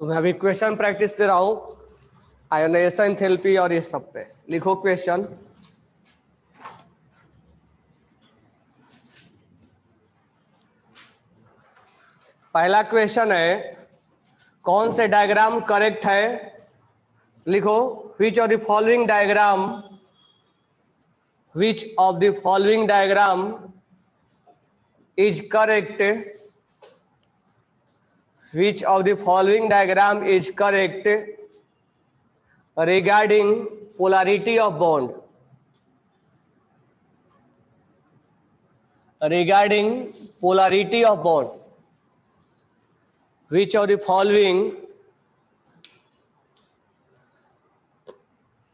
तो मैं अभी क्वेश्चन प्रैक्टिस दे रहा हूं आयोनाइजेशन थेरेपी और ये सब पे। लिखो क्वेश्चन। पहला क्वेश्चन है, कौन से डायग्राम करेक्ट है? लिखो, which of the following diagram is correct? Which of the following diagram is correct regarding polarity of bond? Regarding polarity of bond, which of the following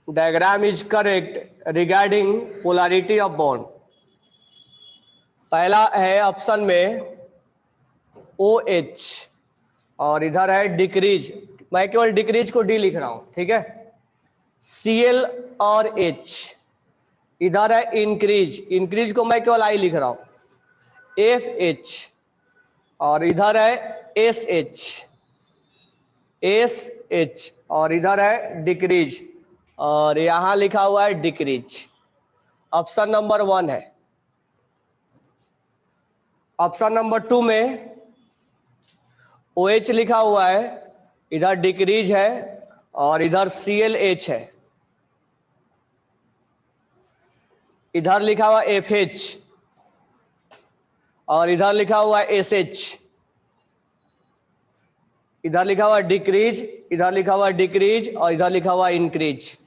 diagram is correct regarding polarity of bond? पहला है option में OH और इधर है decrease. मैं केवल decrease को D लिख रहा हूं, ठीक है। Cl और H, इधर है इंक्रीज, इंक्रीज को मैं केवल आई लिख रहा हूं। FH और इधर है SH और इधर है डिक्रीज और यहां लिखा हुआ है डिक्रीज। ऑप्शन नंबर 1 है। ऑप्शन नंबर 2 में OH लिखा हुआ है, इधर डिक्रीज है और इधर ClH है। इधर लिखा हुआ FH और इधर लिखा हुआ SH। इधर लिखा हुआ डिक्रीज, इधर लिखा हुआ डिक्रीज और इधर लिखा हुआ इंक्रीज,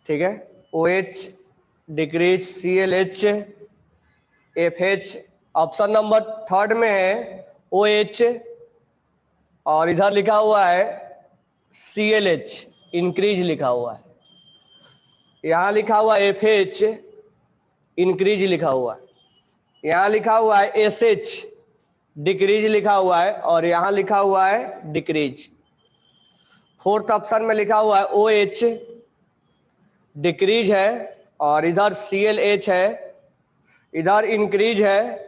ठीक है। OH decrease ClH FH। Option number 3 में है OH और इधर लिखा हुआ है ClH, इंक्रीज लिखा हुआ है। यहां लिखा हुआ FH, इंक्रीज लिखा हुआ है। यहां लिखा हुआ है SH, डिक्रीज लिखा हुआ है और यहां लिखा हुआ है डिक्रीज। फोर्थ ऑप्शन में लिखा हुआ है OH, डिक्रीज है और इधर ClH है, इधर इंक्रीज है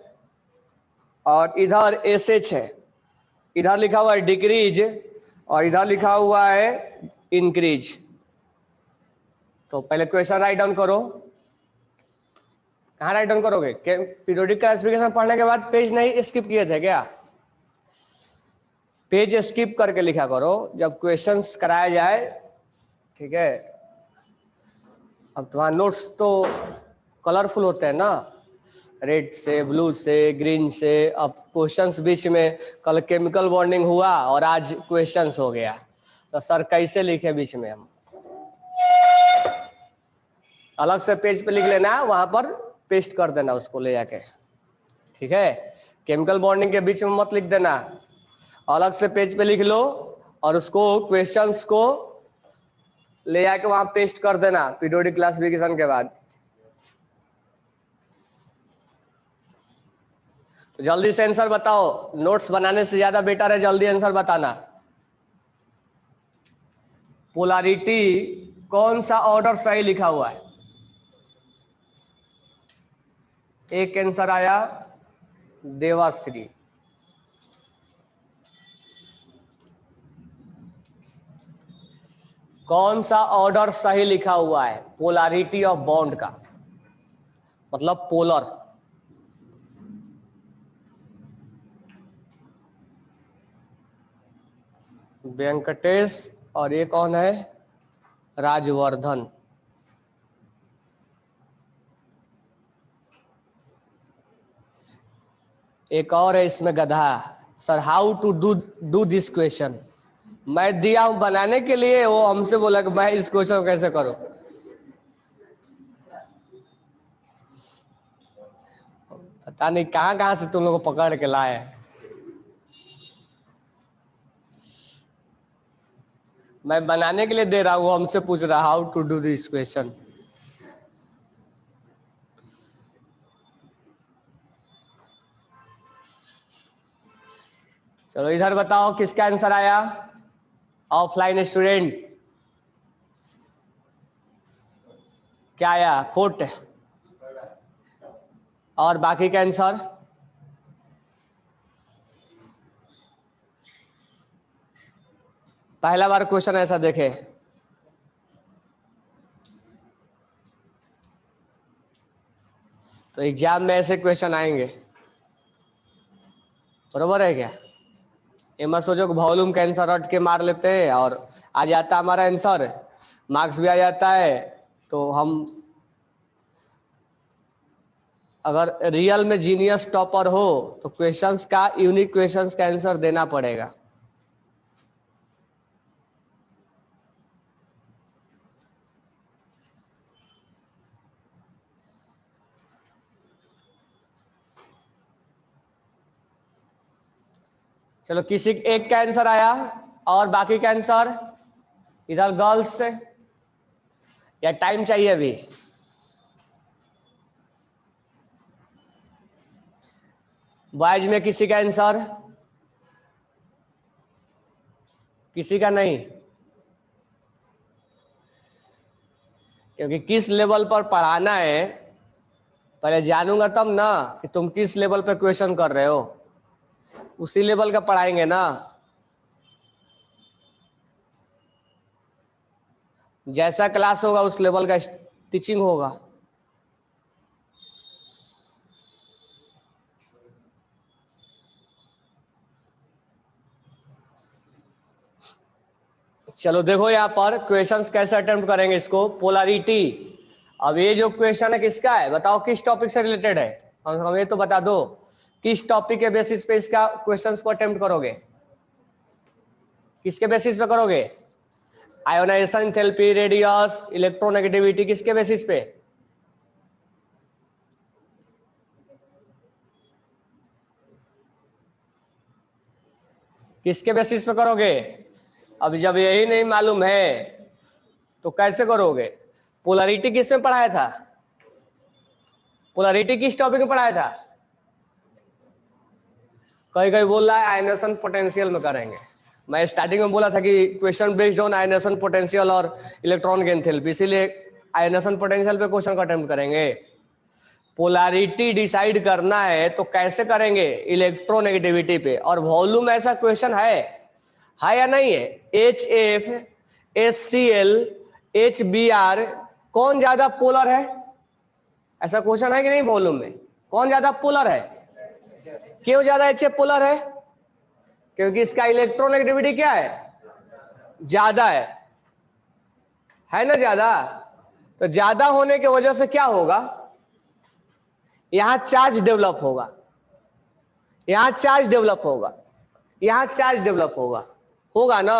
और इधर SH है। इधर लिखा हुआ है डिक्रीज और इधर लिखा हुआ है इंक्रीज। तो पहले क्वेश्चन राइट डाउन करो। कहाँ राइट डाउन करोगे? पीरियोडिक क्लासिफिकेशन पढ़ने के बाद पेज नहीं स्किप किए थे क्या? पेज स्किप करके लिखा करो जब क्वेश्चंस कराया जाए, ठीक है। अब तुम्हारा नोट्स तो कलरफुल होते हैं ना, रेड से, ब्लू से, ग्रीन से। अब क्वेश्चंस बीच में कल केमिकल बॉन्डिंग हुआ और आज क्वेश्चंस हो गया, तो सर कैसे लिखे बीच में? हम अलग से पेज पे लिख लेना, वहां पर पेस्ट कर देना उसको ले जाके, ठीक है। केमिकल बॉन्डिंग के बीच में मत लिख देना, अलग से पेज पे लिख लो और उसको क्वेश्चंस को ले जाके वहां पेस्ट कर देना पीरियोडिक क्लासिफिकेशन के बाद। तो जल्दी से आंसर बताओ, नोट्स बनाने से ज्यादा बेटर है जल्दी आंसर बताना। पोलैरिटी कौन सा ऑर्डर सही लिखा हुआ है? एक आंसर आया देवाश्री। कौन सा ऑर्डर सही लिखा हुआ है पोलैरिटी ऑफ बॉन्ड का? मतलब पोलर। वेंकटेश और ये कौन है? राजवर्धन। एक और है इसमें गधा। Sir how to do this question? मैं दिया हूं बनाने के लिए, वो हमसे बोला कि मैं इस क्वेश्चन को कैसे करूं। पता नहीं कहां कहां से तुम लोग को पकड़ के लाए। मैं बनाने के लिए दे रहा हूं, हमसे पूछ रहा how to do this question. चलो इधर बताओ किसका आंसर आया? ऑफलाइन स्टूडेंट क्या आया? खोट। और बाकी का आंसर पहला बार क्वेश्चन ऐसा देखे। तो एग्जाम में ऐसे क्वेश्चन आएंगे, बरोबर है क्या? ये मत सोचो कि वॉल्यूम का आंसर रट के मार लेते हैं और आ जाता हमारा आंसर, मार्क्स भी आ जाता है। तो हम अगर रियल में जीनियस टॉपर हो तो क्वेश्चंस का, यूनिक क्वेश्चंस का आंसर देना पड़ेगा। चलो किसी एक का आंसर आया और बाकी का आंसर इधर गर्ल्स से, या टाइम चाहिए अभी? बॉयज में किसी का आंसर? किसी का नहीं? क्योंकि किस लेवल पर पढ़ाना है पहले जानूंगा तब ना कि तुम किस लेवल पे क्वेश्चन कर रहे हो, उसी लेवल का पढ़ाएंगे ना। जैसा क्लास होगा उस लेवल का टीचिंग होगा। चलो देखो यहाँ पर क्वेश्चंस कैसे अटेम्प्ट करेंगे इसको। पोलैरिटी, अब ये जो क्वेश्चन है किसका है बताओ, किस टॉपिक से रिलेटेड है? हम ये तो बता दो किस टॉपिक के बेसिस पे इसका क्वेश्चंस को अटेम्प्ट करोगे, किसके बेसिस पे करोगे? आयोनाइजेशन एंथैल्पी, रेडियस, इलेक्ट्रोनेगेटिविटी, किसके बेसिस पे? किसके बेसिस पे करोगे? अब जब यही नहीं मालूम है तो कैसे करोगे? पोलैरिटी किसमें पढ़ाया था? पोलैरिटी किस टॉपिक में पढ़ाया था? कहीं कहीं बोल रहा है आयनेशन पोटेंशियल में करेंगे। मैं स्टार्टिंग में बोला था कि question based on ionisation potential और इलेक्ट्रॉन की एंथैल्पी, इसीलिए आयनेशन पोटेंशियल पे क्वेश्चन का अटेम्प्ट करेंगे। पोलैरिटी डिसाइड करना है तो कैसे करेंगे? इलेक्ट्रोनेगेटिविटी पे। और वॉल्यूम ऐसा क्वेश्चन है या नहीं है? HF, HCl, HBr कौन ज्यादा पोलर है? ऐसा क्वेश्चन है कि नहीं वॉल्यूम में? कौन ज्यादा पोलर है? क्यों ज्यादा HF पोलर है? क्योंकि इसका इलेक्ट्रोनेगेटिविटी क्या है? ज्यादा है ना ज्यादा। तो ज्यादा होने की वजह से क्या होगा? यहां चार्ज डेवलप होगा, यहां चार्ज डेवलप होगा, यहां चार्ज डेवलप होगा ना।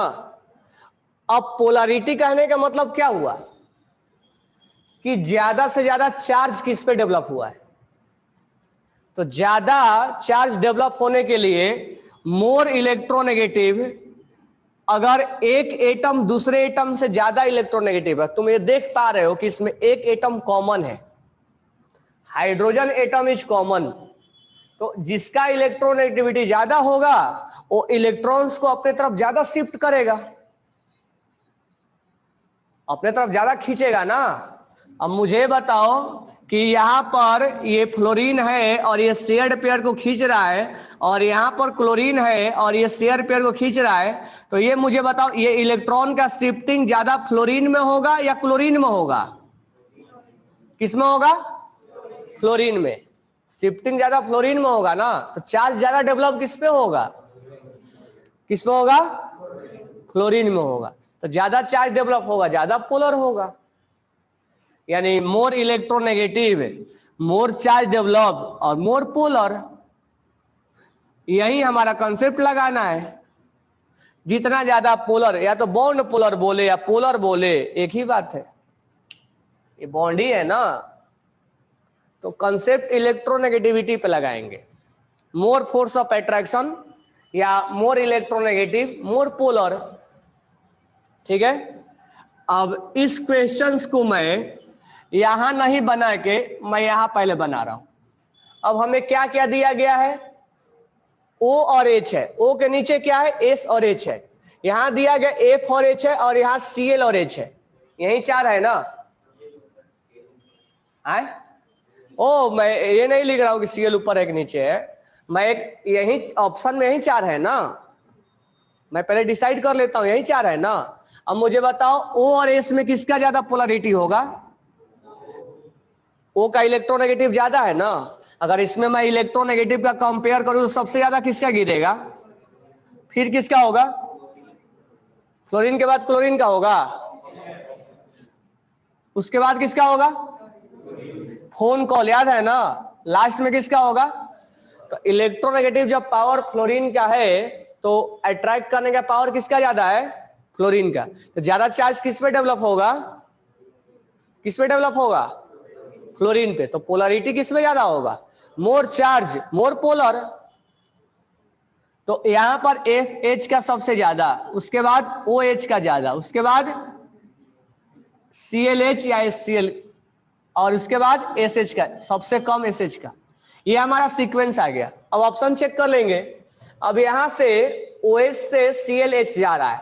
अब पोलैरिटी कहने का मतलब क्या हुआ कि ज्यादा से ज्यादा चार्ज किस पे डेवलप हुआ है। तो ज्यादा चार्ज डेवलप होने के लिए मोर इलेक्ट्रोनेगेटिव, अगर एक एटम दूसरे एटम से ज्यादा इलेक्ट्रोनेगेटिव है, तुम ये देख पा रहे हो कि इसमें एक एटम कॉमन है, हाइड्रोजन एटम इज कॉमन। तो जिसका इलेक्ट्रोनेगेटिविटी ज्यादा होगा वो इलेक्ट्रॉन्स को अपने तरफ ज्यादा शिफ्ट करेगा, अपने तरफ ज्यादा खींचेगा ना। अब मुझे बताओ कि यहां पर ये फ्लोरीन है और ये शेयर्ड पेयर को खींच रहा है, और यहां पर क्लोरीन है और ये शेयर पेयर को खींच रहा है, तो ये मुझे बताओ ये इलेक्ट्रॉन का शिफ्टिंग ज्यादा फ्लोरीन में होगा या क्लोरीन में होगा? किस में होगा? फ्लोरीन में। शिफ्टिंग ज्यादा फ्लोरीन में होगा ना, तो चार्ज ज्यादा डेवलप किस पे होगा? किस में होगा? फ्लोरीन में होगा। तो ज्यादा चार्ज डेवलप होगा, ज्यादा पोलर होगा, यानी मोर इलेक्ट्रोनेगेटिव, मोर चार्ज डेवलप और मोर पोलर। यही हमारा कंसेप्ट लगाना है। जितना ज्यादा पोलर, या तो बॉन्ड पोलर बोले या पोलर बोले एक ही बात है, ये बॉन्ड ही है ना। तो कंसेप्ट इलेक्ट्रोनेगेटिविटी पे लगाएंगे, मोर फोर्स ऑफ अट्रैक्शन या मोर इलेक्ट्रोनेगेटिव, मोर पोलर। ठीक है। अब इस क्वेश्चंस को मैं यहां नहीं बना के मैं यहां पहले बना रहा हूं। अब हमें क्या क्या दिया गया है? O और H है, O के नीचे क्या है? S और H है। यहां दिया गया F और H है, और यहां Cl और H है। यही चार है ना? आए? ओ मैं ये नहीं लिख रहा हूं कि Cl ऊपर एक नीचे है, मैं एक यही ऑप्शन में यही चार है ना, मैं पहले डिसाइड कर लेता हूं, यही चाह रहा है ना। अब मुझे बताओ O और S में किसका ज्यादा पोलरिटी होगा? O का इलेक्ट्रोनेगेटिव ज्यादा है ना। अगर इसमें मैं इलेक्ट्रोनेगेटिव का कंपेयर करूं तो सबसे ज्यादा किसका गिरेगा? फिर किसका होगा? फ्लोरीन के बाद क्लोरीन का होगा, उसके बाद किसका होगा? फोन कॉल, याद है ना। लास्ट में किसका होगा? तो इलेक्ट्रोनेगेटिव जब पावर फ्लोरीन का है तो अट्रैक्ट करने का पावर किसका ज्यादा है? फ्लोरीन का। तो ज्यादा चार्ज किस पे डेवलप होगा? किस पे डेवलप होगा? फ्लोरीन पे। तो पोलरिटी किस में ज्यादा होगा? मोर चार्ज मोर पोलर। तो यहां पर FH का सबसे ज्यादा, उसके बाद OH का ज्यादा, उसके बाद ClH या HCl, और उसके बाद SH का सबसे कम SH का। ये हमारा सीक्वेंस आ गया। अब ऑप्शन चेक कर लेंगे। अब यहां से OH से ClH जा रहा है,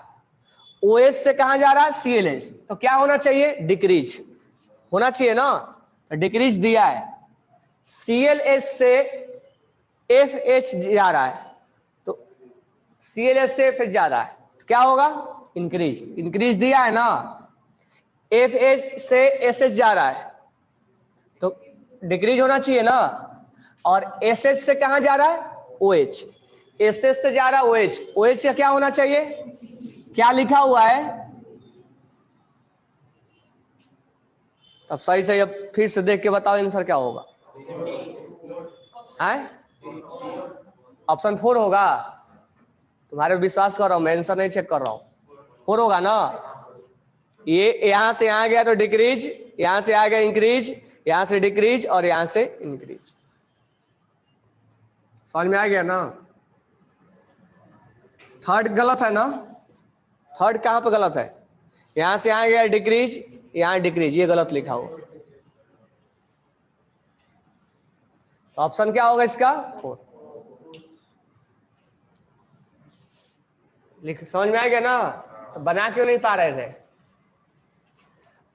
OH से कहां जा रहा है? ClH। तो क्या होना चाहिए? डिक्रीज होना चाहिए ना। डिक्रीज दिया है। ClH से FH जा रहा है, तो ClH से FH जा रहा है, तो क्या होगा? इंक्रीज। इंक्रीज दिया है ना। FH से SH जा रहा है तो डिक्रीज होना चाहिए ना। और SH से कहां जा रहा है? OH। SH से जा रहा है OH, OH का क्या होना चाहिए? क्या लिखा हुआ है? अब सही से अब फिर से देख के बताओ आंसर क्या होगा। ऑप्शन 4 होगा। तुम्हारे विश्वास कर रहा हूं, मैं आंसर नहीं चेक कर रहा हूं। 4 होगा ना। ये यहां से यहां गया तो डिक्रीज, यहां से आ गया इंक्रीज, यहां से डिक्रीज और यहां से इंक्रीज। समझ में आ गया ना। थर्ड गलत है ना। थर्ड कहां पे गलत है? यहां से यहां गया डिक्रीज, यहां डिक्रीज, ये गलत लिखा हुआ। तो ऑप्शन क्या होगा इसका? 4। समझ में आ गया ना। तो बना क्यों नहीं पा रहे थे?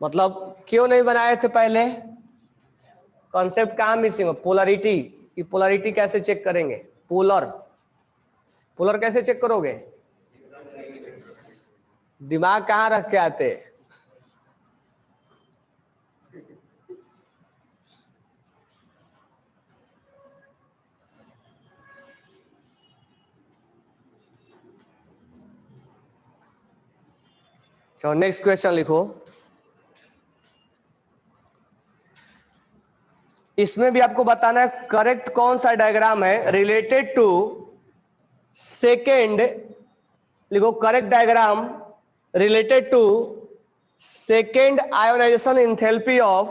मतलब क्यों नहीं बनाए थे पहले? कॉन्सेप्ट कहां मिसिंग हो? पोलरिटी। कि पोलरिटी कैसे चेक करेंगे? पोलर, पोलर कैसे चेक करोगे? दिमाग कहां रख के आते? चलो नेक्स्ट क्वेश्चन लिखो। इसमें भी आपको बताना है करेक्ट कौन सा डायग्राम है रिलेटेड टू सेकेंड। लिखो correct diagram related to second ionisation enthalpy of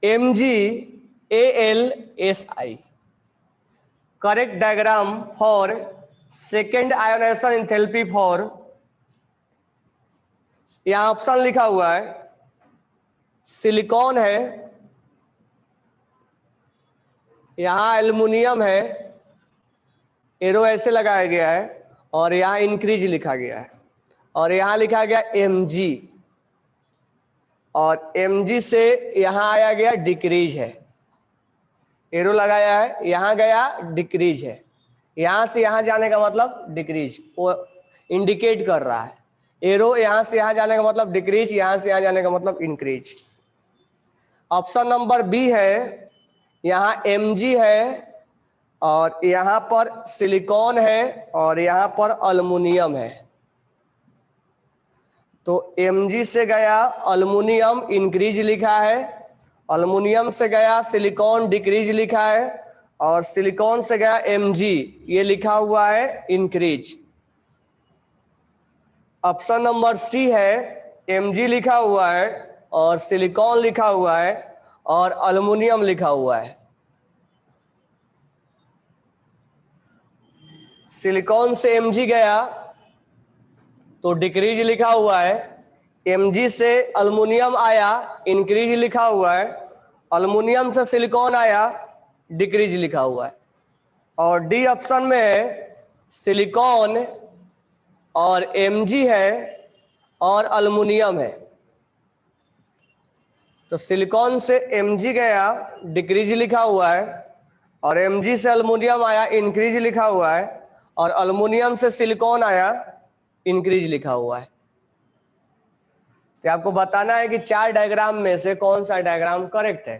MgAlSi। Correct diagram for second ionisation enthalpy for, यहां ऑप्शन लिखा हुआ है सिलिकॉन है, यहां एल्युमिनियम है, एरो ऐसे लगाया गया है, और यहां इंक्रीज लिखा गया है, और यहां लिखा गया Mg, और Mg से यहां आया गया डिक्रीज है। एरो लगाया है, यहां गया डिक्रीज है, यहां से यहां जाने का मतलब डिक्रीज, वो इंडिकेट कर रहा है। एरो यहां से यहां जाने का मतलब डिक्रीज, यहां से यहां जाने का मतलब इंक्रीज। ऑप्शन नंबर बी है, यहां Mg है और यहां पर सिलिकॉन है और यहां पर अल्युमिनियम है। तो Mg से गया अल्युमिनियम इंक्रीज लिखा है, अल्युमिनियम से गया सिलिकॉन डिक्रीज लिखा है, और सिलिकॉन से गया Mg, ये लिखा हुआ है इंक्रीज। ऑप्शन नंबर सी है, Mg लिखा हुआ है और सिलिकॉन लिखा हुआ है और अल्युमिनियम लिखा हुआ है। सिलिकॉन से Mg गया तो डिक्रीज लिखा हुआ है, Mg से अल्युमिनियम आया इंक्रीज लिखा हुआ है, अल्युमिनियम से सिलिकॉन आया डिक्रीज लिखा हुआ है। और डी ऑप्शन में है सिलिकॉन और Mg है और अल्युमिनियम है। तो सिलिकॉन से Mg गया डिक्रीज लिखा हुआ है, और Mg से अल्युमिनियम आया इंक्रीज लिखा हुआ है, और अल्युमिनियम से सिलिकॉन आया, इंक्रीज लिखा हुआ है। तो आपको बताना है कि 4 डायग्राम में से कौन सा डायग्राम करेक्ट है,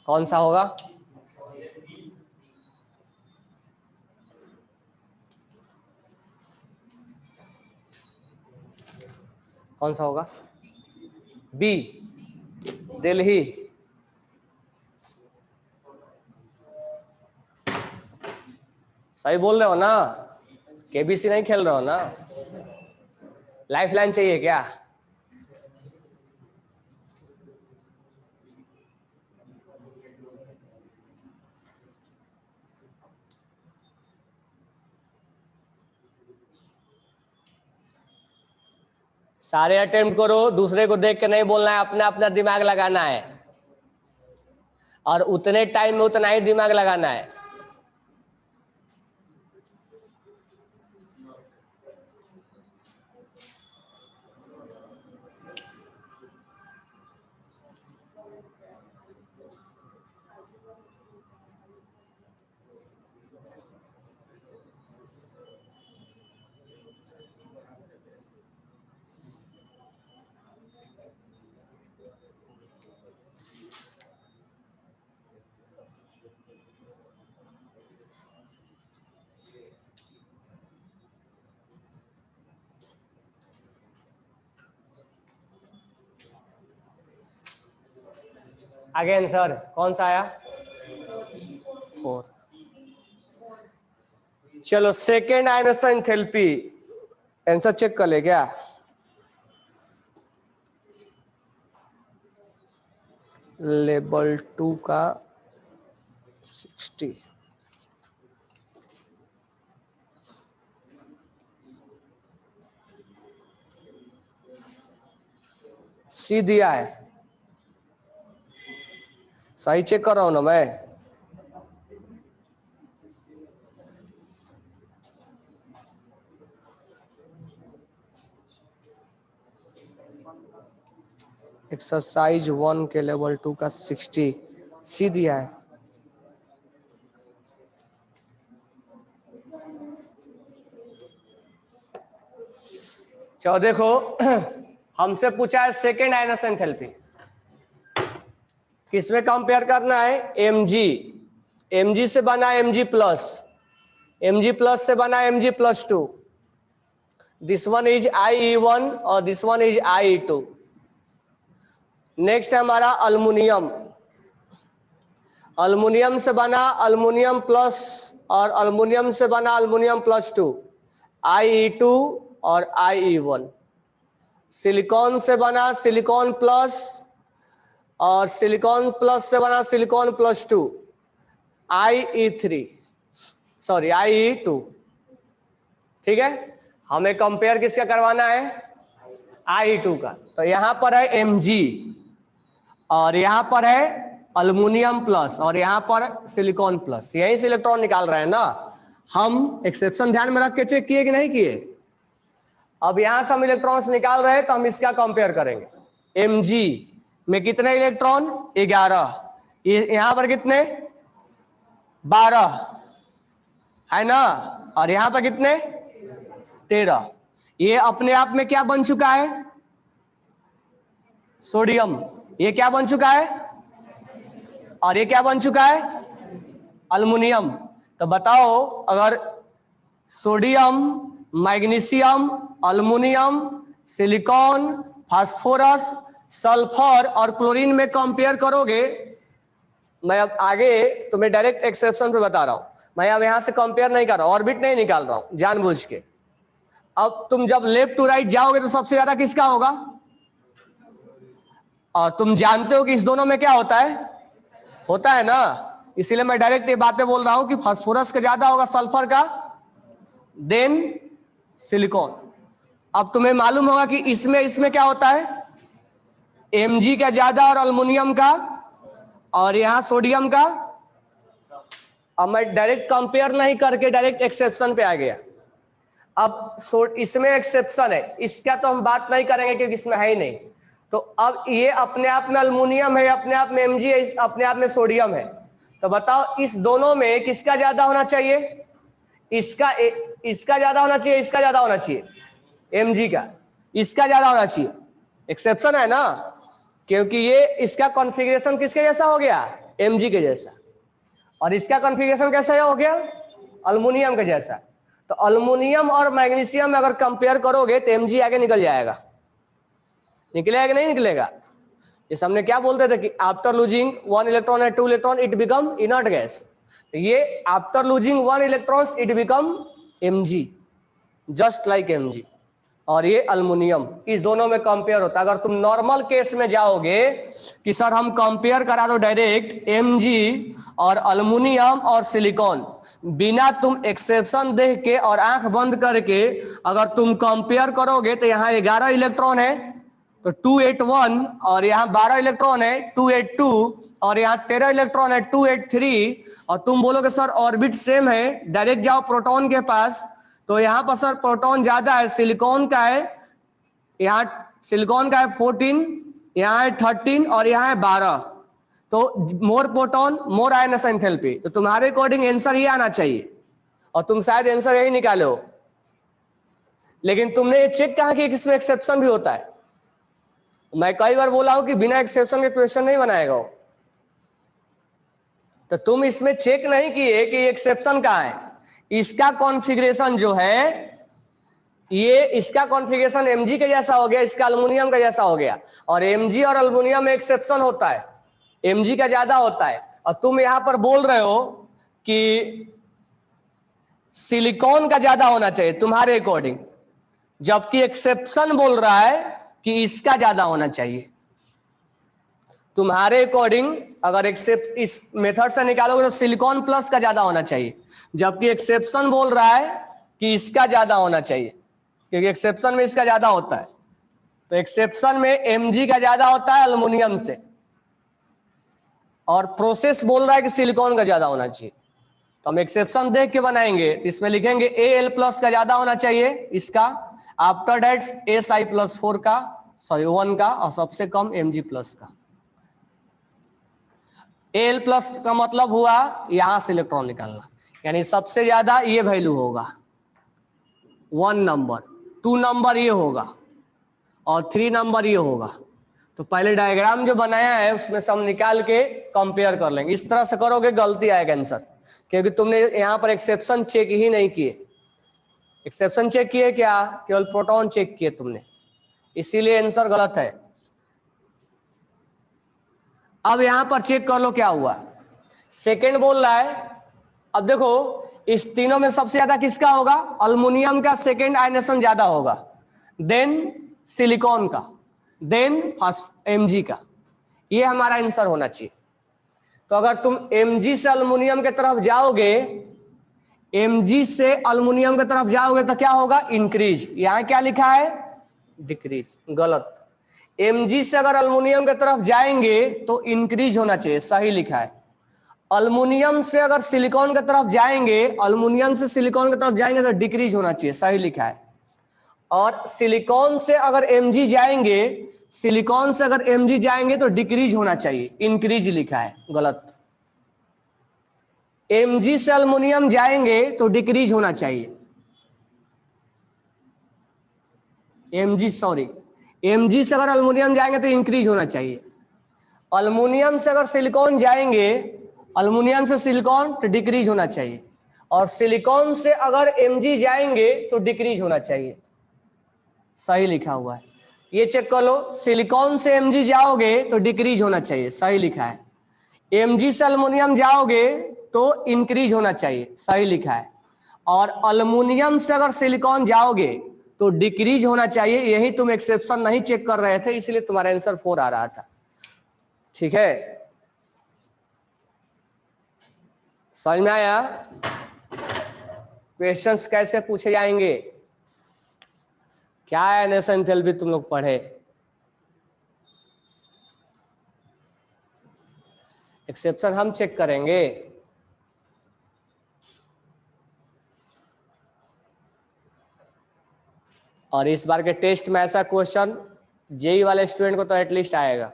कौन सा होगा। कौन सा होगा? बी, दिल्ली। सही बोल रहे हो ना? केबीसी नहीं खेल रहे हो ना? लाइफ लाइन चाहिए क्या? सारे अटेम्प्ट करो, दूसरे को देख के नहीं बोलना है, अपना अपना दिमाग लगाना है और उतने टाइम में उतना ही दिमाग लगाना है। आगे आंसर कौन सा आया? 4। चलो सेकेंड आयनोसन एंथैल्पी, आंसर चेक कर ले क्या? लेवल 2 का 60। सी दिया है, सही चेक कर रहा हूं ना मैं? एक्सरसाइज 1 के लेवल 2 का 60 सी दिया है। चलो देखो, हमसे पूछा है सेकेंड आयनोसन एंथैल्पी, किसमें कंपेयर करना है? Mg, Mg से बना Mg प्लस, Mg प्लस से बना Mg plus 2, this one is IE1 और this one is IE2। Next है हमारा अल्युमिनियम, अल्युमिनियम से बना अल्युमिनियम प्लस और अल्युमिनियम से बना अल्युमिनियम प्लस 2, IE2 और IE1। सिलिकॉन से बना सिलिकॉन प्लस और सिलिकॉन प्लस से बना silicon plus 2, IE3 sorry IE2। ठीक है, हमें कंपेयर किसका करवाना है? IE2 का। तो यहां पर है Mg और यहां पर है अल्युमिनियम प्लस और यहां पर सिलिकॉन प्लस, यही से इलेक्ट्रॉन निकाल रहे हैं ना हम। एक्सेप्शन ध्यान में रख के चेक किए कि नहीं किए? अब यहां से हम इलेक्ट्रॉन्स निकाल रहे हैं तो हम इसका कंपेयर करेंगे। Mg में कितने इलेक्ट्रॉन? 11। यहां पर कितने? 12 है ना, और यहां पर कितने? 13। ये अपने आप में क्या बन चुका है? सोडियम। ये क्या बन चुका है? और ये क्या बन चुका है? अल्युमिनियम। तो बताओ, अगर sodium, magnesium, aluminium, silicon, phosphorus, sulphur और क्लोरीन में कंपेयर करोगे, मैं अब आगे तुम्हें डायरेक्ट एक्सेप्शन पे बता रहा हूं, मैं अब यहां से कंपेयर नहीं कर रहा हूं, ऑर्बिट नहीं निकाल रहा हूं जानबूझ के। अब तुम जब लेफ्ट टू राइट जाओगे तो सबसे ज्यादा किसका होगा? और तुम जानते हो कि इस दोनों में क्या होता है ना, इसीलिए मैं डायरेक्ट ये बातें बोल रहा हूं कि फास्फोरस का ज्यादा होगा, सल्फर का, देन सिलिकॉन। अब तुम्हें मालूम होगा कि इसमें क्या होता है? Mg का ज्यादा और अल्युमिनियम का, और यहां सोडियम का। अब मैं डायरेक्ट कंपेयर नहीं करके डायरेक्ट एक्सेप्शन पे आ गया। अब इसमें एक्सेप्शन है, इसका तो हम बात नहीं करेंगे क्योंकि इसमें है ही नहीं। तो अब ये अपने आप में अल्युमिनियम है, अपने आप में Mg है, अपने आप में सोडियम है। तो बताओ इस दोनों में किसका ज्यादा होना चाहिए? इसका ज्यादा होना चाहिए, इसका ज्यादा होना चाहिए, mg का इसका ज्यादा होना चाहिए। एक्सेप्शन है ना, क्योंकि ये इसका कॉन्फ़िगरेशन किसके जैसा हो गया, mg के जैसा, और इसका कॉन्फ़िगरेशन कैसा हो गया, अल्युमिनियम के जैसा। तो अल्युमिनियम और मैग्नीशियम में अगर कंपेयर करोगे तो mg आगे निकल जाएगा, निकलेगा कि नहीं निकलेगा। जैसे हमने क्या बोलते थे कि आफ्टर लूजिंग 1 इलेक्ट्रॉन या 2 electron it become inert gas, तो ये after losing 1 electrons it become mg, just like mg। और ये अल्युमिनियम, इस दोनों में कंपेयर होता है। अगर तुम नॉर्मल केस में जाओगे कि सर हम कंपेयर करा दो डायरेक्ट mg और अल्युमिनियम और सिलिकॉन, बिना तुम एक्सेप्शन देख के और आंख बंद करके अगर तुम कंपेयर करोगे तो यहाँ 11 इलेक्ट्रॉन है तो 281, और यहाँ 12 इलेक्ट्रॉन है 282, और यहाँ 13 इलेक्ट्रॉन है 283, और तुम बोलोगे सर ऑर्बिट सेम है, डायरेक्ट जाओ प्रोटॉन के पास, तो यहाँ पर सर प्रोटॉन ज्यादा है, सिलिकॉन का है, यहाँ सिलिकॉन का है 14, यहाँ है 13 और यहाँ है 12, तो मोर प्रोटॉन मोर आयनस एंथैल्पी। तो तुम्हारे अकॉर्डिंग आंसर ये आना चाहिए, और तुम शायद आंसर यही निकाले हो, लेकिन तुमने ये चेक कहा कि इसमें एक्सेप्शन भी होता है। मैं कई बार बोला हूं कि बिना एक्सेप्शन के क्वेश्चन नहीं बनाएगा वो, तो तुम इसमें चेक नहीं किए कि एक्सेप्शन कहाँ है। इसका कॉन्फ़िगरेशन जो है ये इसका कॉन्फ़िगरेशन mg के जैसा हो गया, इसका अल्युमिनियम का जैसा हो गया, और mg और अल्युमिनियम में एक्सेप्शन होता है, mg का ज्यादा होता है। और तुम यहां पर बोल रहे हो कि सिलिकॉन का ज्यादा होना चाहिए तुम्हारे अकॉर्डिंग, जबकि एक्सेप्शन बोल रहा है कि इसका ज्यादा होना चाहिए। तुम्हारे अकॉर्डिंग अगर एक्सेप्ट इस मेथड से निकालोगे तो सिलिकॉन प्लस का ज्यादा होना चाहिए, जबकि एक्सेप्शन बोल रहा है कि इसका ज्यादा होना चाहिए, क्योंकि एक्सेप्शन में इसका ज्यादा होता है। तो एक्सेप्शन में mg का ज्यादा होता है अल्युमिनियम से, और प्रोसेस बोल रहा है कि सिलिकॉन का ज्यादा होना चाहिए। तो हम एक्सेप्शन देख के बनाएंगे, तो इसमें लिखेंगे Al प्लस का ज्यादा होना चाहिए इसका, आफ्टर दैट Si प्लस 4 का, सॉरी 1 का, और सबसे कम mg प्लस का। Al प्लस का मतलब हुआ यहां से इलेक्ट्रॉन निकालना, यानी सबसे ज्यादा ये वैल्यू होगा 1 नंबर, 2 नंबर ये होगा, और 3 नंबर ये होगा। तो पहले डायग्राम जो बनाया है उसमें से हम निकाल के कंपेयर कर लेंगे। इस तरह से करोगे गलती आएगा आंसर, क्योंकि तुमने यहां पर एक्सेप्शन चेक ही नहीं किए। एक्सेप्शन चेक किए क्या, केवल प्रोटॉन चेक किए तुमने, इसीलिए आंसर गलत है। अब यहां पर चेक कर लो क्या हुआ, सेकेंड बोल रहा है। अब देखो इस तीनों में सबसे ज्यादा किसका होगा, अल्युमिनियम का सेकेंड आयनेशन ज्यादा होगा, देन सिलिकॉन का, देन mg का। ये हमारा आंसर होना चाहिए। तो अगर तुम mg से अल्युमिनियम की तरफ जाओगे, mg से अल्युमिनियम की तरफ जाओगे तो क्या होगा, इंक्रीज। यहां क्या लिखा है, डिक्रीज, गलत। mg से अगर अल्युमिनियम की तरफ जाएंगे तो इंक्रीज होना चाहिए, सही लिखा है। अल्युमिनियम से अगर सिलिकॉन की तरफ जाएंगे, अल्युमिनियम से सिलिकॉन की तरफ जाएंगे तो डिक्रीज होना चाहिए, सही लिखा है। और सिलिकॉन से अगर mg जाएंगे, सिलिकॉन से अगर mg जाएंगे तो डिक्रीज होना चाहिए, इंक्रीज लिखा है, गलत। mg से अल्युमिनियम जाएंगे तो डिक्रीज होना चाहिए, mg से अगर अल्युमिनियम जाएंगे तो इंक्रीज होना चाहिए। अल्युमिनियम से अगर सिलिकॉन जाएंगे, अल्युमिनियम से सिलिकॉन तो डिक्रीज होना चाहिए, और सिलिकॉन से अगर mg जाएंगे तो डिक्रीज होना चाहिए, सही लिखा हुआ है। ये चेक कर लो, सिलिकॉन से mg जाओगे तो डिक्रीज होना चाहिए, सही लिखा है। mg से अल्युमिनियम जाओगे तो इंक्रीज होना चाहिए, सही लिखा है। और अल्युमिनियम से अगर सिलिकॉन जाओगे तो डिक्रीज होना चाहिए, यही तुम एक्सेप्शन नहीं चेक कर रहे थे, इसलिए तुम्हारा आंसर 4 आ रहा था। ठीक है, समझ में आया क्वेश्चंस कैसे पूछे जाएंगे, क्या है नेशन भी तुम लोग पढ़े। एक्सेप्शन हम चेक करेंगे। और इस बार के टेस्ट में ऐसा क्वेश्चन जेई वाले स्टूडेंट को तो एटलीस्ट आएगा।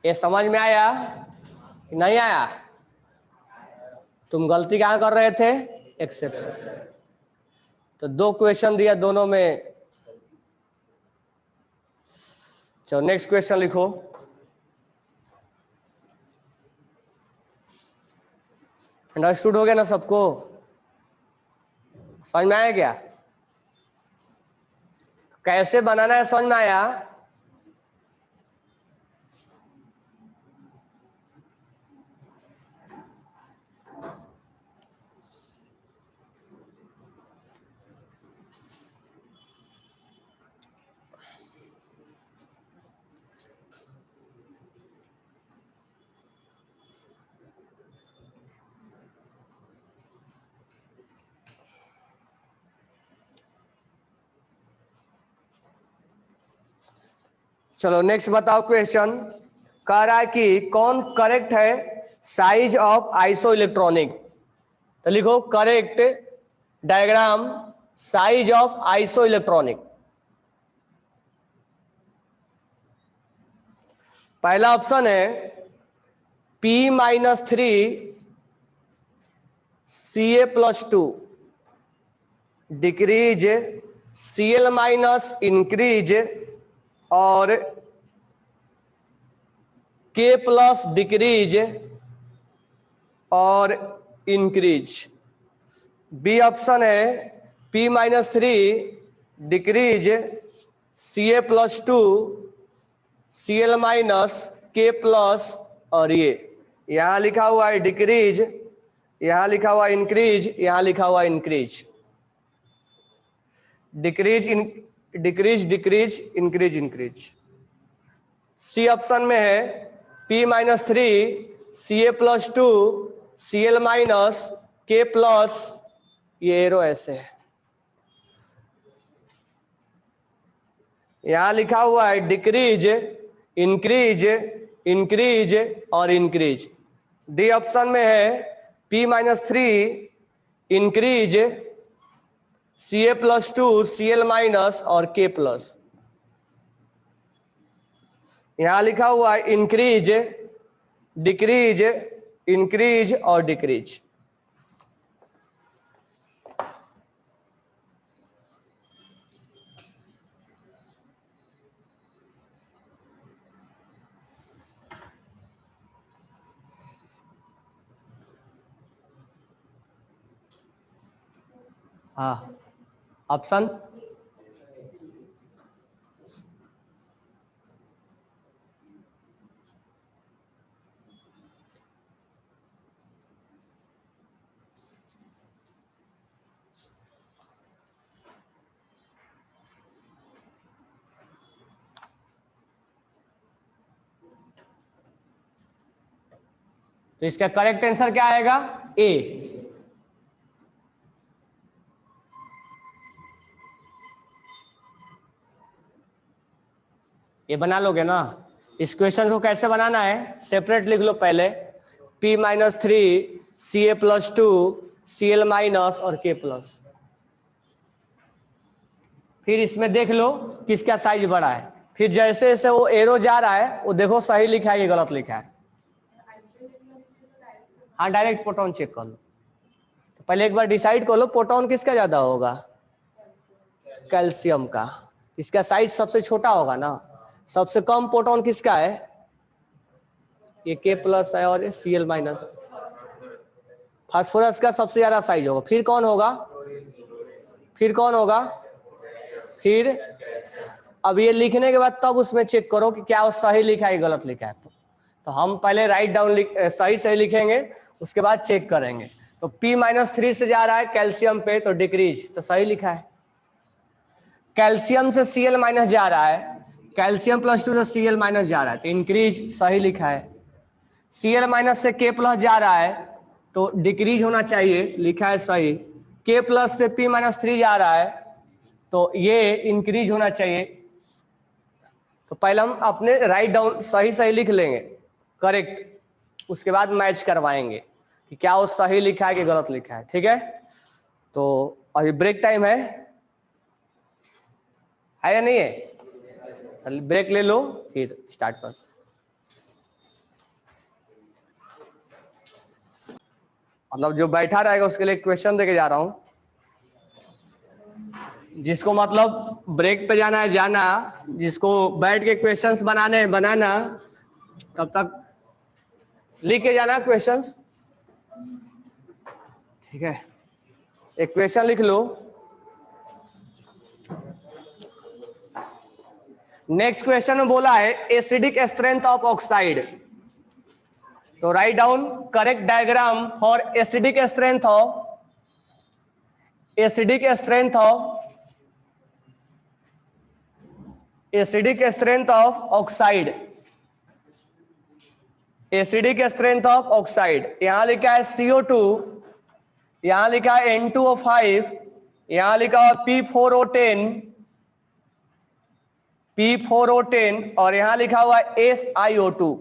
ये समझ में आया कि नहीं आया? तुम गलती कहाँ कर रहे थे? एक्सेप्शन। तो 2 क्वेश्चन दिया, दोनों में। चलो नेक्स्ट क्वेश्चन लिखो। अंडरस्टूड हो गया ना सबको? समझ में आया क्या? कैसे बनाना है समझ में आया? चलो नेक्स्ट बताओ क्वेश्चन। कह रहा है कि कौन करेक्ट है साइज ऑफ आइसो इलेक्ट्रॉनिक। तो लिखो correct diagram size of iso electronic. पहला ऑप्शन है P-3 Ca+2 decrease Cl- increase और K+ डिक्रीज और इंक्रीज। बी ऑप्शन है P-3 decrease Ca+2 Cl- K+ और ये यहां लिखा हुआ है डिक्रीज, यहां लिखा हुआ इंक्रीज, यहां लिखा हुआ increase. Decrease decrease decrease increase increase. C option में है P-3 Ca+2 Cl- K+, ये एरो ऐसे है। यहां लिखा हुआ है डिक्रीज इंक्रीज इंक्रीज और इंक्रीज। डी ऑप्शन में है P-3 इंक्रीज Ca+2 Cl- और K+। यहां लिखा हुआ है इंक्रीज डिक्रीज इंक्रीज और डिक्रीज। हाँ ऑप्शन तो इसका करेक्ट आंसर क्या आएगा? ए। ये बना लोगे ना? इस क्वेश्चन को कैसे बनाना है सेपरेट लिख लो पहले। P-3 Ca+2 Cl- और K+। फिर इसमें देख लो किसका साइज बड़ा है। फिर जैसे जैसे वो एरो जा रहा है वो देखो सही लिखा है कि गलत लिखा है। हाँ डायरेक्ट प्रोटॉन चेक कर लो। तो पहले एक बार डिसाइड कर लो प्रोटॉन किसका ज्यादा होगा? कैल्शियम का। इसका साइज सबसे छोटा होगा ना। सबसे कम प्रोटॉन किसका है? ये K+ है और Cl-। फास्फोरस का सबसे ज्यादा साइज होगा। फिर कौन होगा? फिर कौन होगा? फिर अब ये लिखने के बाद तब उसमें चेक करो कि क्या वो सही लिखा है गलत लिखा है। तो हम पहले राइट डाउन सही सही लिखेंगे, उसके बाद चेक करेंगे। तो P-3 से जा रहा है कैल्शियम पे तो डिक्रीज, तो सही लिखा है। कैल्शियम से Cl- जा रहा है, कैल्शियम+2 से Cl- जा रहा है तो इंक्रीज, सही लिखा है। Cl- से K+ जा रहा है तो डिक्रीज होना चाहिए, लिखा है सही। K+ से P-3 जा रहा है तो ये इंक्रीज होना चाहिए। तो पहले हम अपने राइट डाउन सही सही लिख लेंगे करेक्ट, उसके बाद मैच करवाएंगे कि क्या वो सही लिखा है कि गलत लिखा है। ठीक है, तो अभी ब्रेक टाइम है या नहीं है? ब्रेक ले लो फिर स्टार्ट करते। मतलब जो बैठा रहेगा उसके लिए क्वेश्चन देके जा रहा हूं, जिसको मतलब ब्रेक पे जाना है जाना, जिसको बैठ के क्वेश्चंस बनाने हैं बनाना, तब तक लिख के जाना क्वेश्चंस। ठीक है, एक क्वेश्चन लिख लो। नेक्स्ट क्वेश्चन में बोला है एसिडिक स्ट्रेंथ ऑफ ऑक्साइड, तो write down correct diagram for acidic strength of acidic strength of oxide, acidic strength of oxide। यहां लिखा है CO2, यहां लिखा है N2O5, यहां लिखा है P4O10 और यहां लिखा हुआ है SiO2।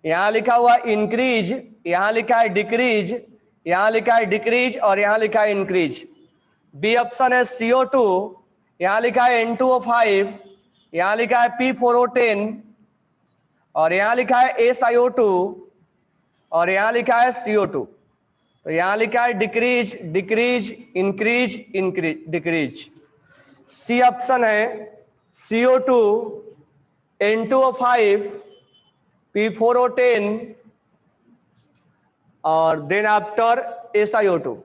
यहां लिखा हुआ इंक्रीज, यहां लिखा है डिक्रीज, यहां लिखा है डिक्रीज और यहां लिखा है इंक्रीज। बी ऑप्शन है CO2, यहां लिखा है N2O5, यहां लिखा है P4O10 और यहां लिखा है SiO2 और यहां लिखा है CO2। तो यहां लिखा है decrease decrease increase increase decrease. C option है CO2, N2O5, P4O10 और देन आफ्टर SiO2।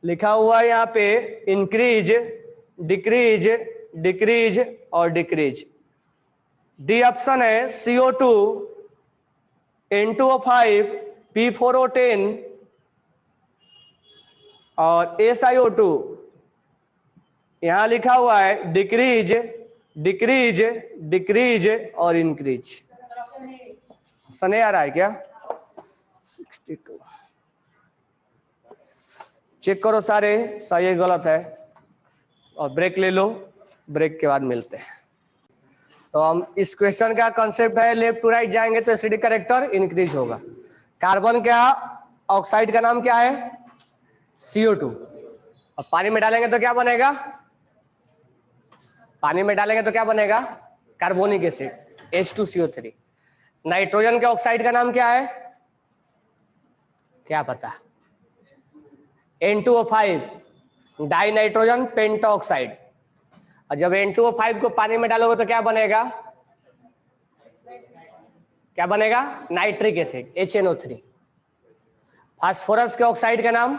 लिखा हुआ है यहाँ पे इंक्रीज डिक्रीज डिक्रीज और डिक्रीज। डी ऑप्शन है CO2, N2O5, P4O10 और SiO2। यहां लिखा हुआ है डिक्रीज डिक्रीज डिक्रीज और इंक्रीज। सने आ रहा है क्या? 62 चेक करो सारे, सही है गलत है, और ब्रेक ले लो, ब्रेक के बाद मिलते हैं। तो हम इस क्वेश्चन का कंसेप्ट है लेफ्ट टू राइट जाएंगे तो एसिडिक कैरेक्टर इंक्रीज होगा। कार्बन का ऑक्साइड का नाम क्या है? CO2। अब पानी में डालेंगे तो क्या बनेगा? पानी में डालेंगे तो क्या बनेगा? Carbonic acid H2CO3। नाइट्रोजन के ऑक्साइड का नाम क्या है? क्या पता? N2O5 die nitrogen pentoxide. और जब N2O5 को पानी में डालोगे तो क्या बनेगा? क्या बनेगा? Nitric acid HNO3। फास्फोरस के ऑक्साइड का नाम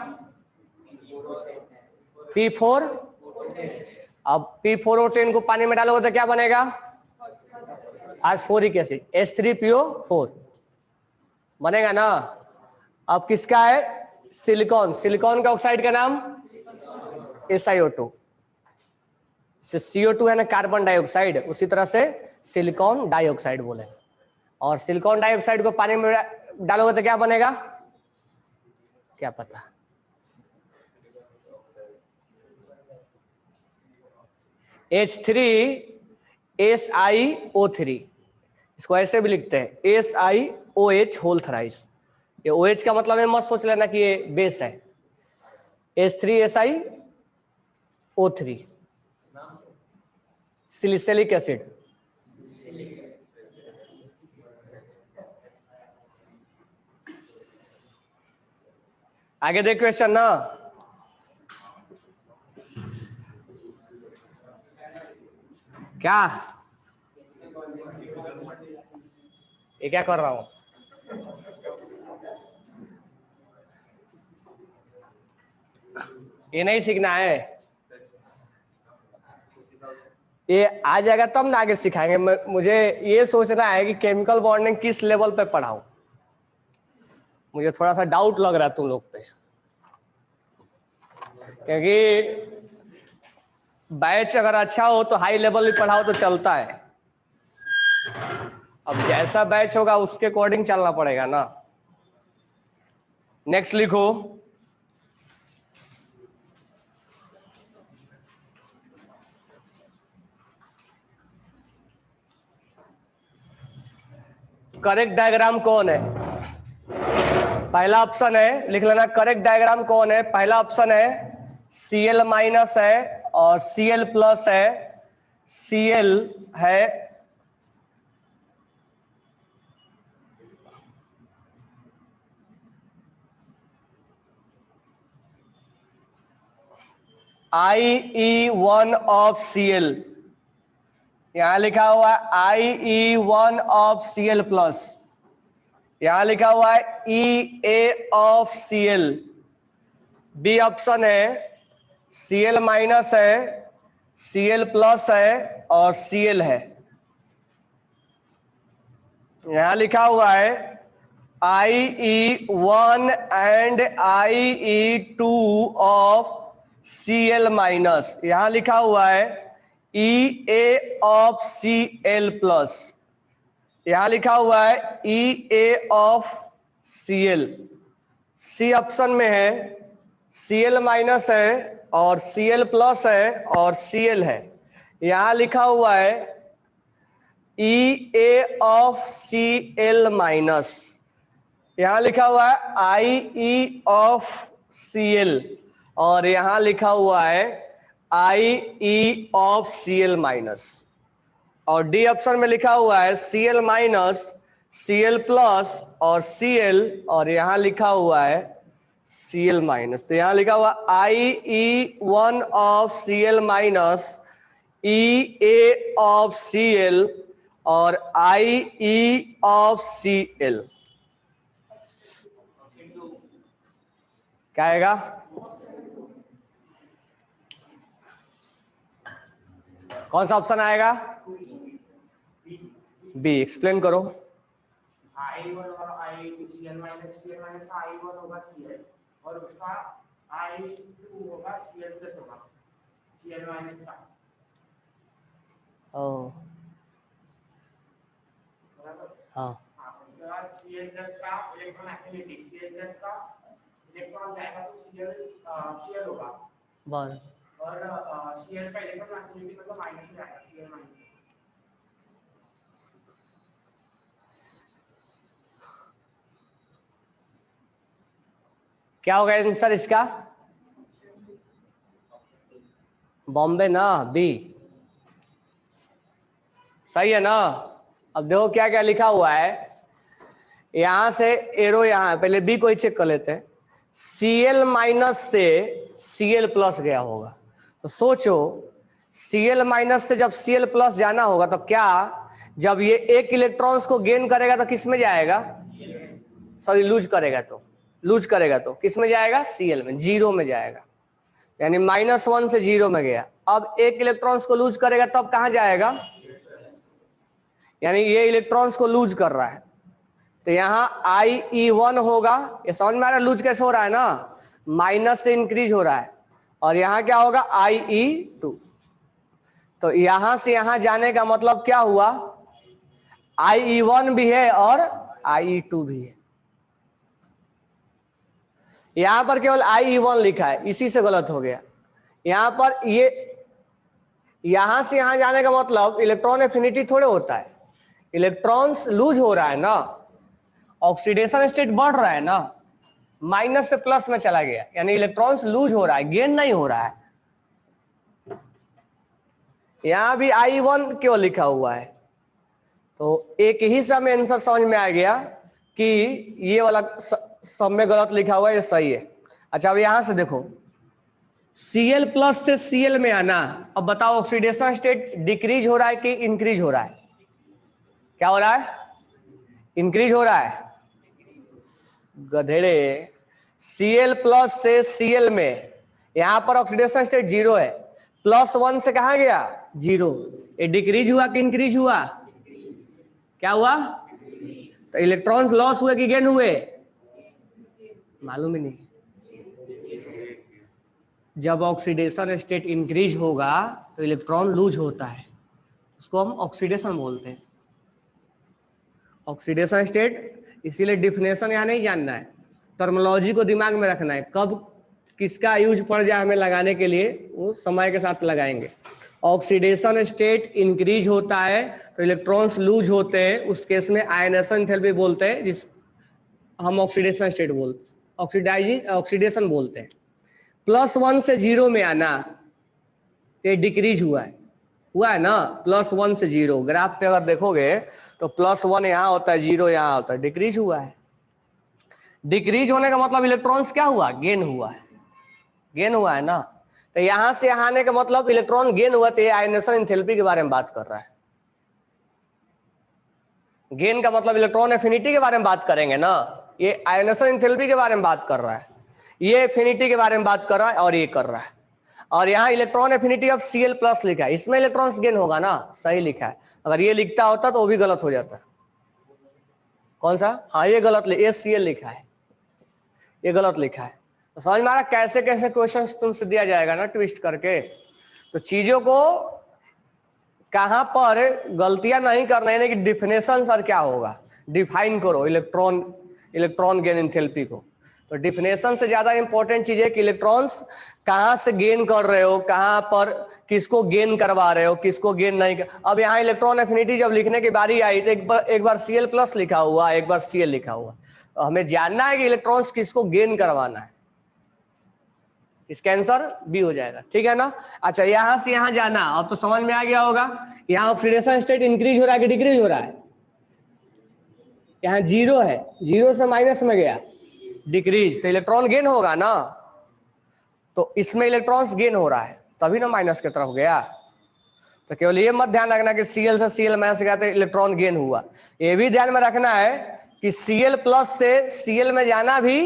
P4। अब P4O10 को पानी में डालोगे तो क्या बनेगा? फास्फोरिक एसिड H3PO4 बनेगा ना। अब किसका है? सिलिकॉन, सिलिकॉन के ऑक्साइड का नाम SiO2। CO2 है ना कार्बन डाइऑक्साइड, उसी तरह से सिलिकॉन डाइऑक्साइड बोले। और सिलिकॉन डाइऑक्साइड को पानी में डालोगे तो क्या बनेगा? क्या पता? H3SiO3, इसको ऐसे भी लिखते हैं SiOH होल थ्राइस। ये OH का मतलब है मत सोच लेना कि ये बेस है। H3SiO3 salicylic acid. आगे देख क्वेश्चन ना। क्या ये क्या कर रहा हूं? ये नहीं सीखना है, ये आ जाएगा तब ना आगे सिखाएंगे। मुझे ये सोचना है कि केमिकल बॉन्डिंग किस लेवल पे पढ़ाऊं। मुझे थोड़ा सा डाउट लग रहा है तुम लोग पे, क्योंकि बैच अगर अच्छा हो तो हाई लेवल भी पढ़ाओ तो चलता है। अब जैसा बैच होगा उसके अकॉर्डिंग चलना पड़ेगा ना। नेक्स्ट लिखो करेक्ट डायग्राम कौन है? पहला ऑप्शन है, लिख लेना करेक्ट डायग्राम कौन है। पहला ऑप्शन है Cl माइनस है और Cl प्लस है, Cl है IE1 ऑफ Cl, यहां लिखा हुआ है IE1 ऑफ Cl प्लस, यहां लिखा हुआ है EA of Cl। B option है Cl माइनस है, Cl प्लस है और Cl है। यहां लिखा हुआ है IE1 and IE2 of Cl minus, यहां लिखा हुआ है EA ऑफ Cl प्लस, यहां लिखा हुआ है EA of Cl। C option में है Cl माइनस है और Cl प्लस है और Cl है। यहां लिखा हुआ है EA ऑफ Cl माइनस, यहां लिखा हुआ है IE ऑफ Cl और यहां लिखा हुआ है IE ऑफ Cl माइनस। और डी ऑप्शन में लिखा हुआ है Cl माइनस, Cl प्लस और Cl और यहां लिखा हुआ है Cl माइनस। तो यहां लिखा हुआ IE1 of Cl minus, EA of Cl और IE ऑफ Cl। क्या आएगा? कौन सा ऑप्शन आएगा? बी। एक्सप्लेन करो। I1 और I2 Cl माइनस का I1 होगा Cl और उसका I2 होगा Cl प्लस होगा Cl माइनस का। ओ हाँ, उसके बाद Cl प्लस का इलेक्ट्रॉन एफिनिटी, Cl प्लस का इलेक्ट्रॉन जाएगा तो Cl होगा बस। और Cl का इलेक्ट्रॉन एफिनिटी मतलब माइनस में जाएगा, Cl माइनस। क्या होगा आंसर इसका? बॉम्बे ना, बी। सही है ना? अब देखो क्या क्या लिखा हुआ है, यहां से एरो यहां, पहले बी को ही चेक कर लेते हैं। Cl माइनस से Cl प्लस गया होगा, तो सोचो Cl माइनस से जब Cl प्लस जाना होगा तो क्या, जब ये एक इलेक्ट्रॉन्स को गेन करेगा तो किस में जाएगा? सॉरी, लूज करेगा तो किस में जाएगा? Cl में, जीरो में जाएगा। यानी -1 से जीरो में गया। अब एक इलेक्ट्रॉन्स को लूज करेगा तब कहां जाएगा? यानी ये इलेक्ट्रॉन्स को लूज कर रहा है, तो यहाँ IE1 होगा। ये समझ में आ रहा है लूज कैसे हो रहा है ना? माइनस से इंक्रीज हो रहा है। और यहाँ क्या होगा? IE2। तो यहां से यहां जाने का मतलब क्या हुआ? IE1 भी है और IE2 भी है। यहां पर केवल IE1 लिखा है, इसी से गलत हो गया। यहां पर ये यहां से यहां जाने का मतलब इलेक्ट्रॉन एफिनिटी थोड़े होता है, इलेक्ट्रॉन्स लूज हो रहा है ना, ऑक्सीडेशन स्टेट बढ़ रहा है ना, माइनस से प्लस में चला गया, यानी इलेक्ट्रॉन्स लूज हो रहा है, गेन नहीं हो रहा है। यहां भी IE1 क्यों लिखा हुआ है? तो एक ही समय आंसर समझ में आ गया कि ये वाला सब में गलत लिखा हुआ है, ये सही है। अच्छा, अब यहां से देखो, Cl प्लस से Cl में आना। अब बताओ ऑक्सीडेशन स्टेट डिक्रीज हो रहा है कि इंक्रीज हो रहा है? क्या हो रहा है? इंक्रीज हो रहा है। गधेड़े, Cl प्लस से Cl में, यहां पर ऑक्सीडेशन स्टेट जीरो है, +1 से कहा गया? जीरो। ये डिक्रीज हुआ कि इंक्रीज हुआ? क्या हुआ? तो इलेक्ट्रॉन्स लॉस हुए कि गेन हुए? मालूम ही नहीं। जब ऑक्सीडेशन स्टेट इंक्रीज होगा तो इलेक्ट्रॉन लूज होता है, उसको हम ऑक्सीडेशन बोलते हैं। ऑक्सीडेशन स्टेट, इसीलिए डिफिनेशन यहाँ नहीं जानना है, टर्मिनोलॉजी को दिमाग में रखना है, कब किसका यूज पड़ जाए हमें लगाने के लिए वो समय के साथ लगाएंगे। ऑक्सीडेशन स्टेट इंक्रीज होता है तो इलेक्ट्रॉन्स लूज होते हैं, उस केस में आयनेशन एंथैल्पी बोलते हैं, जिस हम ऑक्सीडेशन स्टेट बोलते, ऑक्सीडेशन बोलते हैं। +1 से जीरो में आना, ये डिक्रीज हुआ है ना, +1 से जीरो। ग्राफ पे अगर देखोगे तो +1 यहाँ होता है, जीरो यहाँ होता है, डिक्रीज हुआ है। डिक्रीज होने का मतलब इलेक्ट्रॉन्स क्या हुआ? गेन हुआ है, गेन हुआ है ना। तो यहां से यहां आने का मतलब इलेक्ट्रॉन गेन हुआ, तो ये आयनेशन एंथैल्पी के बारे में बात कर रहा है। गेन का मतलब इलेक्ट्रॉन एफिनिटी के बारे में बात करेंगे ना, ये आयनेशन एंथैल्पी के बारे में बात कर रहा है, ये एफिनिटी के बारे में बात कर रहा है और ये कर रहा है। और यहाँ electron affinity of Cl plus लिखा है, इसमें इलेक्ट्रॉन्स गेन होगा ना, सही लिखा है। अगर ये लिखता होता तो वो भी गलत हो जाता। कौन सा? हाँ ये गलत, ये Cl लिखा है, ये गलत लिखा है। तो समझ में आ रहा कैसे कैसे क्वेश्चन तुमसे दिया जाएगा ना, ट्विस्ट करके। तो चीजों को कहां पर गलतियां नहीं करना है, यानी कि डिफिनेशन सर क्या होगा, डिफाइन करो इलेक्ट्रॉन गेन एंथैल्पी को। तो डिफिनेशन से ज्यादा इंपॉर्टेंट चीज है कि इलेक्ट्रॉन्स कहां से गेन कर रहे हो, कहां पर किसको गेन करवा रहे हो, किसको गेन नहीं कर। अब यहाँ इलेक्ट्रॉन एफिनिटी जब लिखने की बारी आई तो एक बार Cl प्लस लिखा हुआ, एक बार Cl लिखा हुआ। तो हमें जानना है कि इलेक्ट्रॉन्स किसको गेन करवाना है, इसका आंसर बी हो जाएगा, ठीक है ना। अच्छा यहां से यहां जाना, अब तो समझ में आ गया होगा। यहाँ ऑक्सीडेशन स्टेट इंक्रीज हो रहा है कि डिक्रीज हो रहा है? यहाँ जीरो है, जीरो से माइनस में गया, डिक्रीज, तो इलेक्ट्रॉन गेन होगा ना। तो इसमें इलेक्ट्रॉन्स गेन हो रहा है तभी ना माइनस की तरफ गया। तो केवल ये मत ध्यान रखना कि Cl से Cl माइनस गया तो इलेक्ट्रॉन गेन हुआ, ये भी ध्यान में रखना है कि Cl प्लस से Cl में जाना भी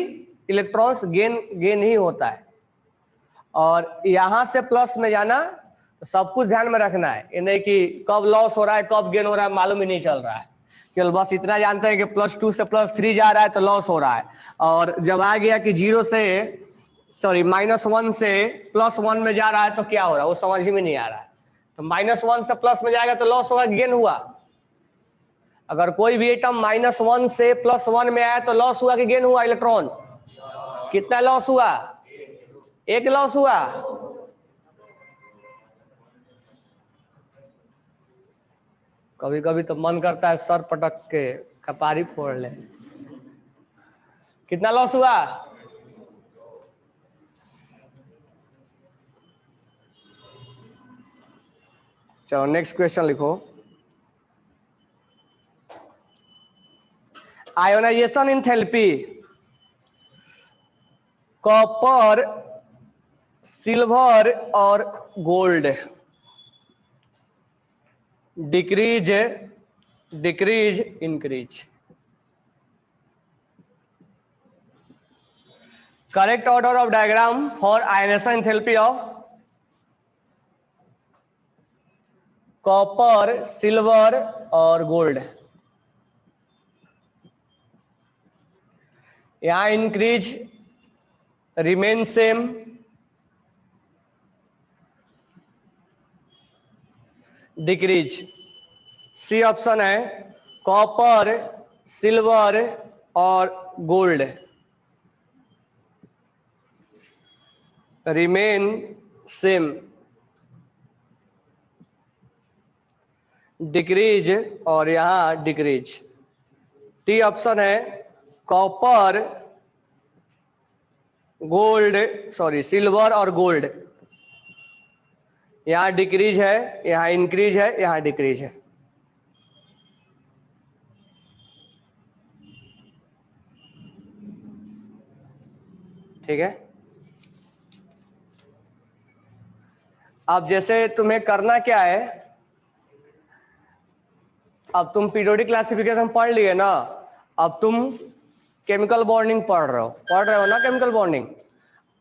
इलेक्ट्रॉन्स गेन ही होता है, और यहां से प्लस में जाना, तो सब कुछ ध्यान में रखना है। ये नहीं कि कब लॉस हो रहा है कब गेन हो रहा है मालूम ही नहीं चल रहा है, केवल बस इतना जानते हैं कि +2 से +3 जा रहा है तो लॉस हो रहा है, और जब आ गया कि -1 से +1 में जा रहा है तो क्या हो रहा है वो समझ में नहीं आ रहा है। तो -1 से प्लस में जाएगा तो लॉस होगा गेन हुआ? अगर कोई भी एटम -1 से +1 में आया तो लॉस हुआ कि गेन हुआ? इलेक्ट्रॉन कितना लॉस हुआ? एक लॉस हुआ। कभी कभी तो मन करता है सर पटक के कपारी फोड़ ले। कितना लॉस हुआ? चलो नेक्स्ट क्वेश्चन लिखो। आयोनाइजेशन एंथैल्पी कॉपर, सिल्वर और gold, decrease, increase. Correct order of diagram for ionisation enthalpy of copper, silver और गोल्ड। यहां increase remain same, decrease. C option है कॉपर, सिल्वर और गोल्ड रिमेन सेम, डिक्रीज और यहां decrease. D option है copper, silver और gold, यहां decrease है, यहां इंक्रीज है, यहां डिक्रीज है। ठीक है। अब जैसे तुम्हें करना क्या है, अब तुम पीरियोडिक क्लासिफिकेशन पढ़ लिए ना, अब तुम केमिकल बॉन्डिंग पढ़ रहे हो ना। केमिकल बॉन्डिंग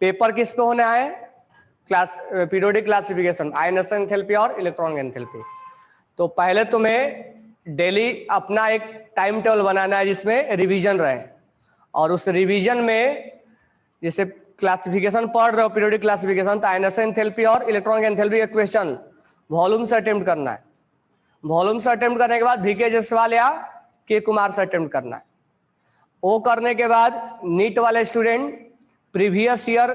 पेपर किस पे होने आए? पीरियोडिक क्लासिफिकेशन, आयोनाइजेशन एंथैल्पी और इलेक्ट्रॉन एंथैल्पी। तो पहले तुम्हें डेली अपना एक टाइम टेबल बनाना है जिसमें रिवीजन रहे, और उस रिवीजन में जैसे क्लासिफिकेशन पढ़ रहे हो पीरियोडिक क्लासिफिकेशन, तो आयोनाइजेशन एंथैल्पी और इलेक्ट्रॉन एंथैल्पी का क्वेश्चन वॉल्यूम से अटेम्प्ट करना है। वॉल्यूम से अटेम्प्ट करने के बाद VK जायसवाल या के कुमार से अटेम्प्ट करना है। वो करने के बाद नीट वाले स्टूडेंट प्रीवियस ईयर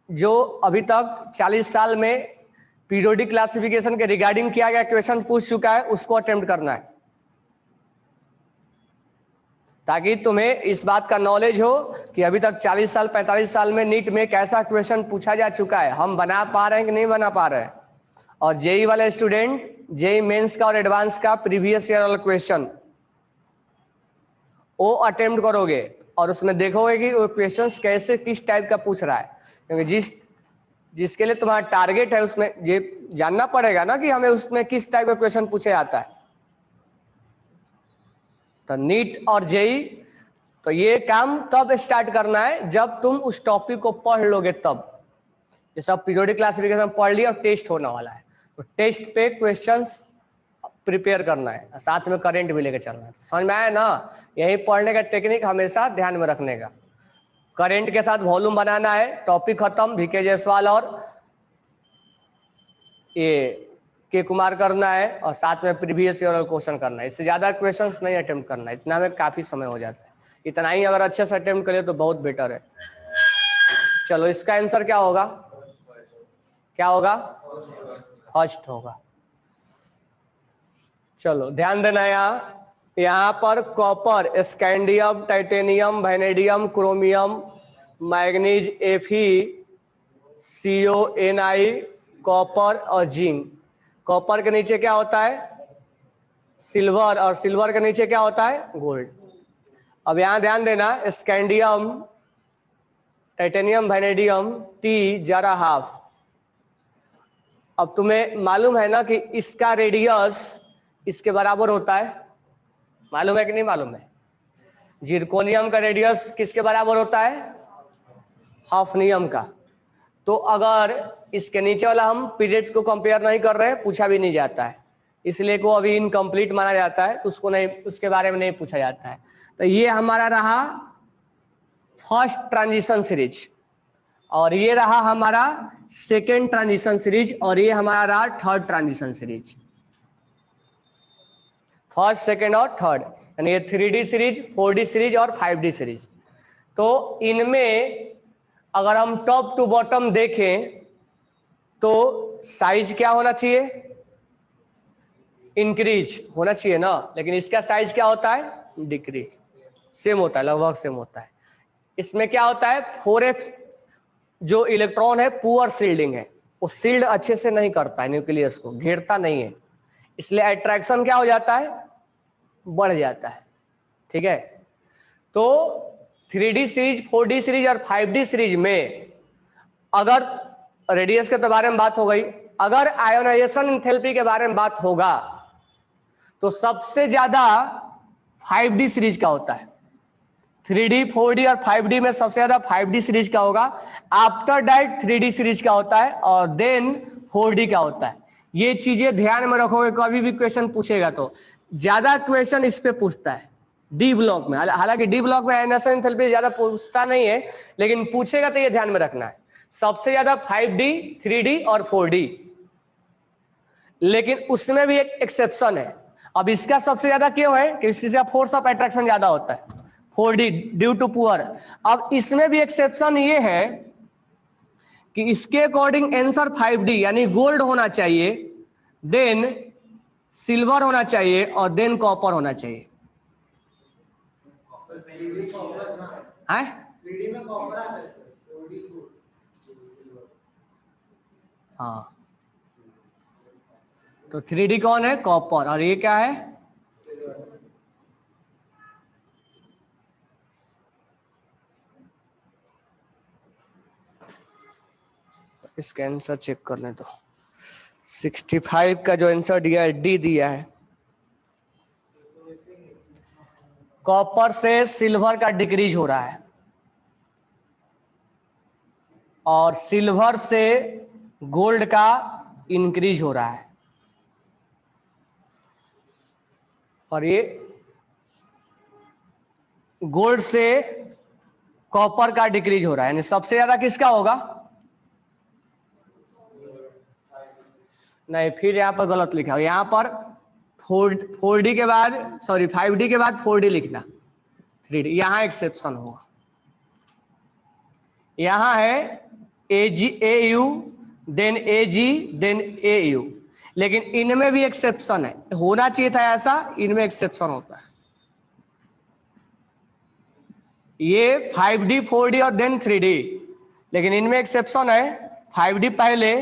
जो अभी तक 40 साल में पीरियोडिक क्लासिफिकेशन के रिगार्डिंग किया गया क्वेश्चन पूछ चुका है उसको अटेम्प्ट करना है, ताकि तुम्हें इस बात का नॉलेज हो कि अभी तक 40 साल 45 साल में नीट में कैसा क्वेश्चन पूछा जा चुका है, हम बना पा रहे हैं कि नहीं बना पा रहे हैं। और जेई वाले स्टूडेंट जेई मेंस का और एडवांस का प्रीवियस ईयर वाला क्वेश्चन वो अटेम्प्ट करोगे, और उसमें देखोगे कि वो क्वेश्चंस कैसे किस टाइप का पूछ रहा है, क्योंकि जिसके लिए तुम्हारा टारगेट है उसमें ये जानना पड़ेगा ना कि हमें उसमें किस टाइप का क्वेश्चन पूछे जाता है। तो नीट और जेई, तो ये काम तब स्टार्ट करना है जब तुम उस टॉपिक को पढ़ लोगे तब। ये सब पीरियोडिक क्लासिफिकेशन पढ़ लिया और टेस्ट होने वाला है, तो टेस्ट पे क्वेश्चंस प्रिपेयर करना है, साथ में करेंट भी लेके चलना है। समझ में आया ना? यही पढ़ने का टेक्निक हमेशा ध्यान में रखने का। करेंट के साथ वॉल्यूम बनाना है, टॉपिक खत्म, वीके जायसवाल और ये के कुमार करना है, और साथ में प्रीवियस ईयर क्वेश्चन करना है। इससे ज्यादा क्वेश्चंस नहीं अटेम्प्ट करना है, इतना में काफी समय हो जाता है। इतना ही अगर अच्छे से अटेम्प्ट करें तो बहुत बेटर है। चलो इसका आंसर क्या होगा? क्या होगा? फर्स्ट होगा। चलो ध्यान देना, यहाँ पर copper, scandium, titanium, vanadium, chromium, manganese, एफी, CONI, कॉपर और जिंक। कॉपर के नीचे क्या होता है? सिल्वर, और सिल्वर के नीचे क्या होता है? गोल्ड। अब यहां ध्यान देना, स्कैंडियम, टाइटेनियम, वैनेडियम, T जरा हाफ। अब तुम्हें मालूम है ना कि इसका रेडियस इसके बराबर होता है, मालूम है कि नहीं मालूम है? जिरकोनियम का रेडियस किसके बराबर होता है? हाफनियम का। तो अगर इसके नीचे वाला हम पीरियड्स को कंपेयर नहीं कर रहे, पूछा भी नहीं जाता है, इसलिए को अभी इनकम्प्लीट माना जाता है, तो उसको नहीं, उसके बारे में नहीं पूछा जाता है। तो ये हमारा रहा फर्स्ट ट्रांजिशन सीरीज, और ये रहा हमारा सेकेंड ट्रांजिशन सीरीज, और ये हमारा रहा third transition series. First, second और थर्ड, यानी ये 3D सीरीज, 4D सीरीज और 5D सीरीज। तो इनमें अगर हम टॉप टू बॉटम देखें तो साइज क्या होना चाहिए? इंक्रीज होना चाहिए ना, लेकिन इसका साइज क्या होता है? डिक्रीज। सेम होता है, लगभग सेम होता है। इसमें क्या होता है? 4f जो इलेक्ट्रॉन है पुअर सील्डिंग है, वो सील्ड अच्छे से नहीं करता है, न्यूक्लियस को घेरता नहीं है, इसलिए अट्रैक्शन क्या हो जाता है? बढ़ जाता है। ठीक है, तो 3D सीरीज, 4D सीरीज और 5D सीरीज में अगर रेडियस के बारे में बात हो गई, अगर आयोनाइजेशन एंथैल्पी के बारे में बात होगा तो सबसे ज्यादा 5D सीरीज का होता है। 3D, 4D और 5D में सबसे ज्यादा 5D सीरीज का होगा, आफ्टर दैट 3D सीरीज का होता है, और देन 4D का होता है। ये चीजें ध्यान में रखोगे, कभी भी क्वेश्चन पूछेगा तो ज्यादा क्वेश्चन इस पे पूछता है डी ब्लॉक में। हालांकि डी ब्लॉक में आयोनाइजेशन एंथैल्पी ज्यादा पूछता नहीं है, लेकिन पूछेगा तो ये ध्यान में रखना है, सबसे ज्यादा 5D, 3D और 4D। लेकिन उसमें भी एक एक्सेप्शन है। अब इसका सबसे ज्यादा क्यों है? कि इसका फोर्स ऑफ अट्रैक्शन ज्यादा होता है, 4D ड्यू टू पुअर। अब इसमें भी एक्सेप्शन ये है कि इसके अकॉर्डिंग आंसर 5D यानी गोल्ड होना चाहिए, देन सिल्वर होना चाहिए, और देन कॉपर होना चाहिए। है? हाँ, तो 3D कौन है? कॉपर, और ये क्या है? इसका आंसर चेक करने दो। 65 का जो आंसर दिया है, डी दिया है। कॉपर से सिल्वर का डिक्रीज हो रहा है, और सिल्वर से गोल्ड का इंक्रीज हो रहा है, और ये गोल्ड से कॉपर का डिक्रीज हो रहा है। यानी सबसे ज्यादा किसका होगा? नहीं, फिर यहां पर गलत लिखा, यहां पर 4D के बाद, सॉरी 5D के बाद 4D लिखना, 3D यहां एक्सेप्शन होगा। यहां है AU, then AG, then AU, लेकिन इनमें भी एक्सेप्शन है, होना चाहिए था ऐसा, इनमें एक्सेप्शन होता है। ये 5D, 4D और देन 3D, लेकिन इनमें एक्सेप्शन है, 5D पहले,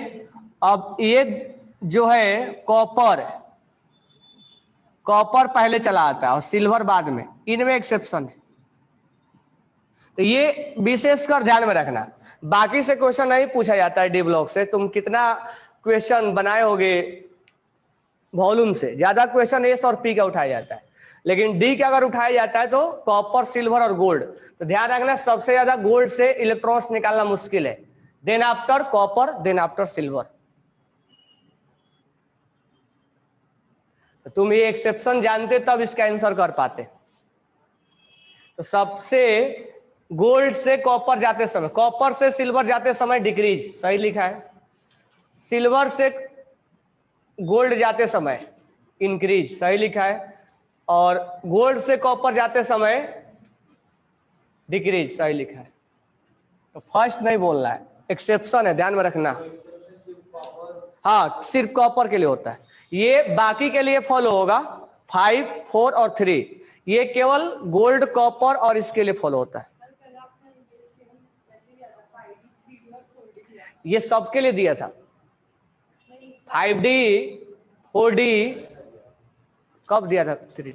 अब ये जो है कॉपर, कॉपर पहले चला आता है और सिल्वर बाद में, इनमें एक्सेप्शन है। तो ये विशेष कर ध्यान में रखना। बाकी से क्वेश्चन नहीं पूछा जाता है डी ब्लॉक से। तुम कितना क्वेश्चन बनाए होगे वॉल्यूम से, ज्यादा क्वेश्चन एस और पी का उठाया जाता है, लेकिन डी का अगर उठाया जाता है तो कॉपर, सिल्वर और गोल्ड। तो ध्यान रखना सबसे ज्यादा गोल्ड से इलेक्ट्रॉन्स निकालना मुश्किल है, then after copper, then after silver. तो तुम ये एक्सेप्शन जानते तब इसका आंसर कर पाते। तो सबसे गोल्ड से कॉपर जाते समय, कॉपर से सिल्वर जाते समय डिक्रीज, सही लिखा है। सिल्वर से गोल्ड जाते समय इंक्रीज, सही लिखा है। और गोल्ड से कॉपर जाते समय डिक्रीज, सही लिखा है। तो फर्स्ट नहीं बोलना है, एक्सेप्शन है, ध्यान में रखना। हाँ, सिर्फ कॉपर के लिए होता है ये, बाकी के लिए फॉलो होगा 5, 4 और 3। ये केवल गोल्ड, कॉपर और इसके लिए फॉलो होता है। ये सबके लिए दिया था 5D 4D, कब दिया था 3D?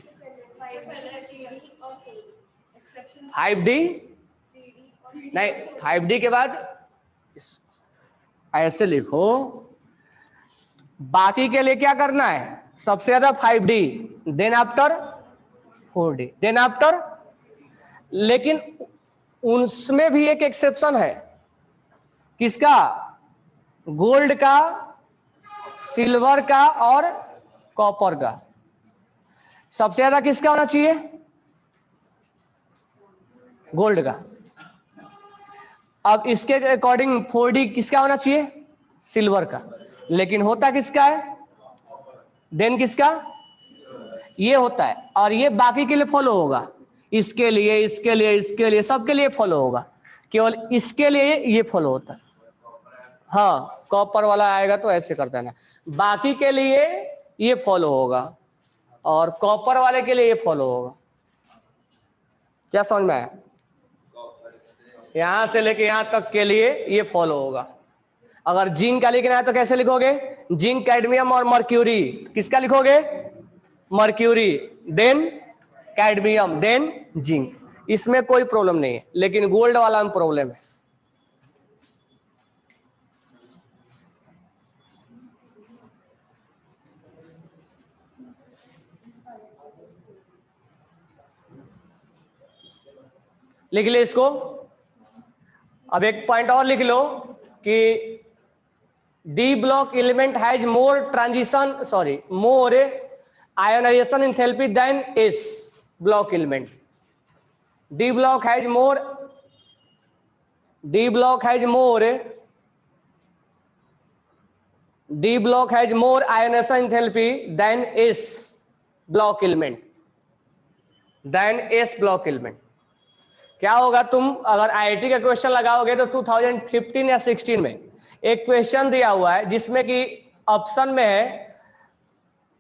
5D नहीं, 5D के बाद ऐसे लिखो, बाकी के लिए क्या करना है, सबसे ज्यादा 5D, then after 4D, then after. लेकिन उसमें भी एक एक्सेप्शन है, किसका? गोल्ड का, सिल्वर का और कॉपर का। सबसे ज्यादा किसका होना चाहिए? गोल्ड का। अब इसके अकॉर्डिंग 4D किसका होना चाहिए? सिल्वर का। लेकिन होता किसका है? देन किसका? ये होता है। और ये बाकी के लिए फॉलो होगा, इसके लिए, इसके लिए, इसके लिए, सबके लिए फॉलो होगा, केवल इसके लिए ये फॉलो होता है। हाँ, कॉपर वाला आएगा तो ऐसे करता है ना, बाकी के लिए ये फॉलो होगा और कॉपर वाले के लिए ये फॉलो होगा। क्या समझ में आया? यहां से लेके यहां तक के लिए ये फॉलो होगा। अगर जिंक का लिखना है तो कैसे लिखोगे? जिंक, कैडमियम और मर्क्यूरी। किसका लिखोगे? Mercury, then cadmium, then zinc. इसमें कोई प्रॉब्लम नहीं है, लेकिन गोल्ड वाला में प्रॉब्लम है। लिख ले इसको। अब एक पॉइंट और लिख लो कि D block element has more transition, sorry, more ionization enthalpy than S block element. D block has more, D block has more, D block has more ionization enthalpy than S block element, then S block element. क्या होगा, तुम अगर IIT का question लगाओगे तो 2015 या 16 में एक क्वेश्चन दिया हुआ है जिसमें कि ऑप्शन में है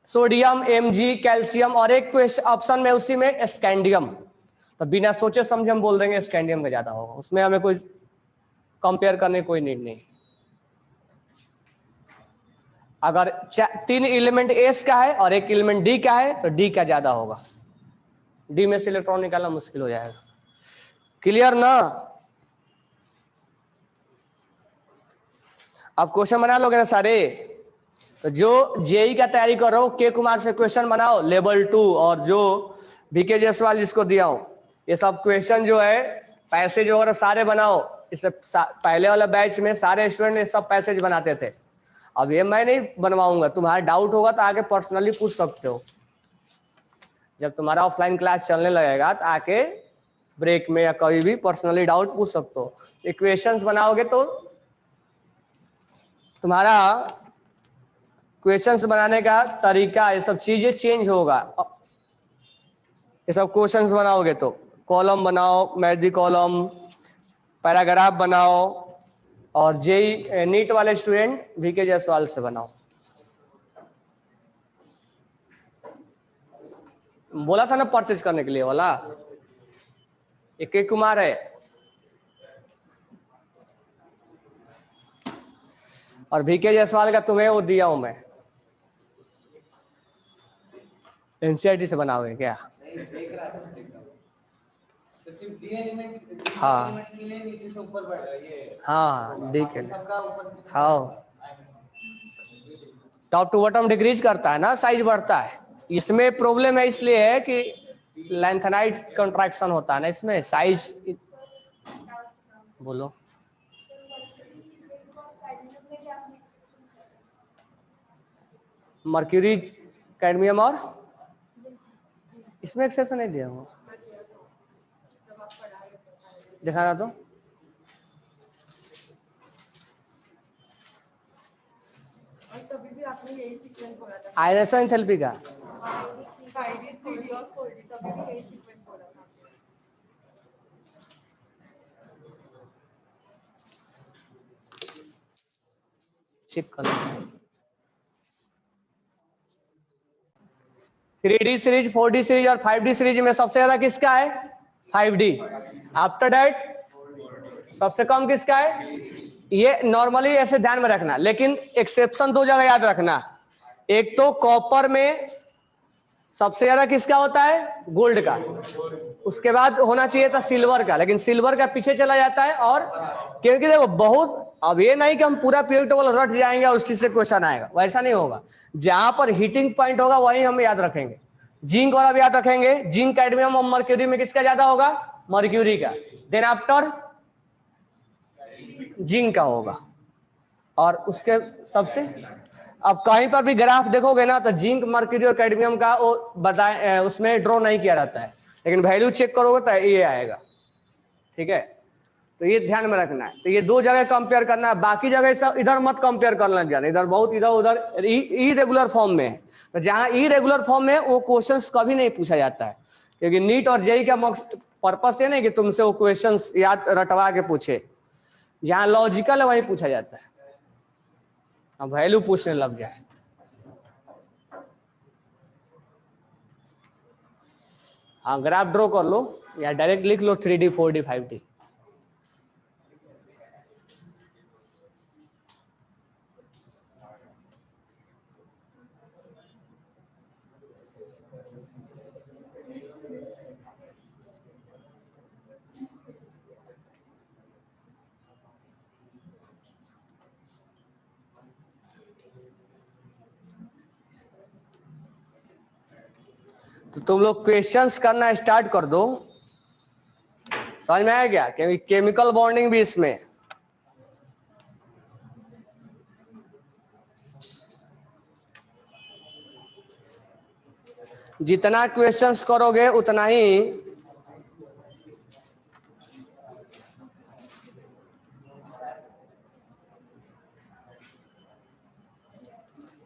सोडियम, Mg, कैल्शियम, और एक क्वेश्चन ऑप्शन में उसी में स्कैंडियम। तो बिना सोचे समझे हम बोल देंगे स्कैंडियम का ज्यादा होगा, उसमें हमें कोई कंपेयर करने कोई नीड नहीं। अगर 3 एलिमेंट एस का है और एक एलिमेंट डी का है तो डी का ज्यादा होगा, डी में से इलेक्ट्रॉन निकालना मुश्किल हो जाएगा। क्लियर ना? अब क्वेश्चन बना लोगे ना सारे? तो जो जेई का तैयारी कर रहे हो के कुमार से क्वेश्चन बनाओ लेवल 2, और जो बीके जायसवाल जिसको दिया हूं, ये सब क्वेश्चन जो है पैसेज वगैरह सारे बनाओ। इससे पहले वाला बैच में सारे स्टूडेंट ये सब पैसेज बनाते थे। अब ये मैं नहीं बनवाऊंगा, तुम्हारा डाउट होगा तो आके पर्सनली पूछ सकते हो। जब तुम्हारा ऑफलाइन क्लास चलने लगेगा तो आके ब्रेक में या कभी भी पर्सनली डाउट पूछ सकते हो। इक्वेशंस बनाओगे तो तुम्हारा क्वेश्चंस बनाने का तरीका, ये सब चीजें चेंज होगा। ये सब क्वेश्चंस बनाओगे तो कॉलम बनाओ, मैथ कॉलम, पैराग्राफ बनाओ, और जेई नीट वाले स्टूडेंट वीके जायसवाल से बनाओ। बोला था ना परचेज करने के लिए वाला, एक एक कुमार है और वीके जायसवाल का तुम्हें वो दिया हूं मैं। एनसीईआरटी से बनाओगे क्या? सिर्फ डी एलिमेंट हाँ। एलिमेंट्स के लिए नीचे से ऊपर बढ़ रहा है ये। हाँ डी के सबका ऊपर से हाँ टॉप टू बॉटम डिक्रीज करता है ना, साइज बढ़ता है। इसमें प्रॉब्लम है इसलिए है कि लेंथेनाइज कंट्रैक्शन होता है ना इसमें, साइज। बोलो। मर्क्यूरी, कैडमियम और इसमें एक्सेप्शन नहीं दिया हुआ, दिखाना तो। तभी भी आपने यही सीक्वेंस बोला था, आयनेशन एंथैल्पी का। 5D 3D और 4D, तभी भी यही सीक्वेंस बोला था। चेक कर लेते हैं। 3D सीरीज, 4D सीरीज और 5D सीरीज में सबसे ज्यादा किसका है? 5D। आफ्टर दैट सबसे कम किसका है? ये नॉर्मली ऐसे ध्यान में रखना, लेकिन एक्सेप्शन दो जगह याद रखना। एक तो कॉपर में सबसे ज्यादा किसका होता है? गोल्ड का। उसके बाद होना चाहिए था सिल्वर का, लेकिन सिल्वर का पीछे चला जाता है। और क्योंकि देखो बहुत, अब ये नहीं कि हम पूरा पीरियड टेबल रट जाएंगे और उसी से क्वेश्चन आएगा, वैसा नहीं होगा। जहां पर हीटिंग पॉइंट होगा वही हम याद रखेंगे। जिंक वाला भी याद रखेंगे, जिंक, कैडमियम और मर्क्यूरी में किसका ज्यादा होगा? मर्क्यूरी का। देन आफ्टर जिंक का होगा। और उसके सबसे, अब कहीं पर भी ग्राफ देखोगे ना तो जिंक, मर्क्यूरी और कैडमियम का वो बताए उसमें ड्रॉ नहीं किया रहता है, लेकिन वैल्यू चेक करोगे तो ये आएगा। ठीक है, तो ये ध्यान में रखना है। तो ये दो जगह कंपेयर करना है, बाकी जगह सब इधर मत कंपेयर करना जाना, इधर बहुत इधर उधर इरेगुलर फॉर्म में है। तो जहां इरेगुलर फॉर्म में वो क्वेश्चंस कभी नहीं पूछा जाता है, क्योंकि नीट और जेई का पर्पस ये नहीं कि तुमसे वो क्वेश्चंस याद रटवा के पूछे। जहां लॉजिकल है वही पूछा जाता है, अब वैल्यू पूछने लग जाए। हाँ ग्राफ ड्रॉ कर लो या डायरेक्ट लिख लो 3D 4D 5D। तो तुम लोग क्वेश्चंस करना स्टार्ट कर दो। समझ में आया क्या? क्योंकि केमिकल बॉन्डिंग भी इसमें। जितना क्वेश्चंस करोगे उतना ही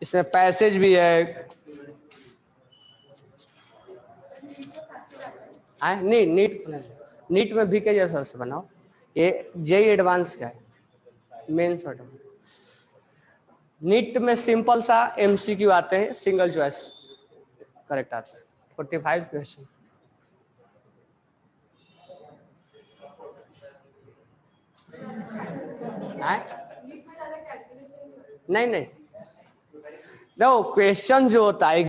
इसमें पैसेज भी है। नहीं नीट में भी के जैसा से बनाओ, ये जेई एडवांस का है, मेन शॉर्ट। नीट में सिंपल सा एमसीक्यू आते हैं, सिंगल चॉइस करेक्ट आता है, 45 क्वेश्चन। नहीं देखो क्वेश्चन जो होता है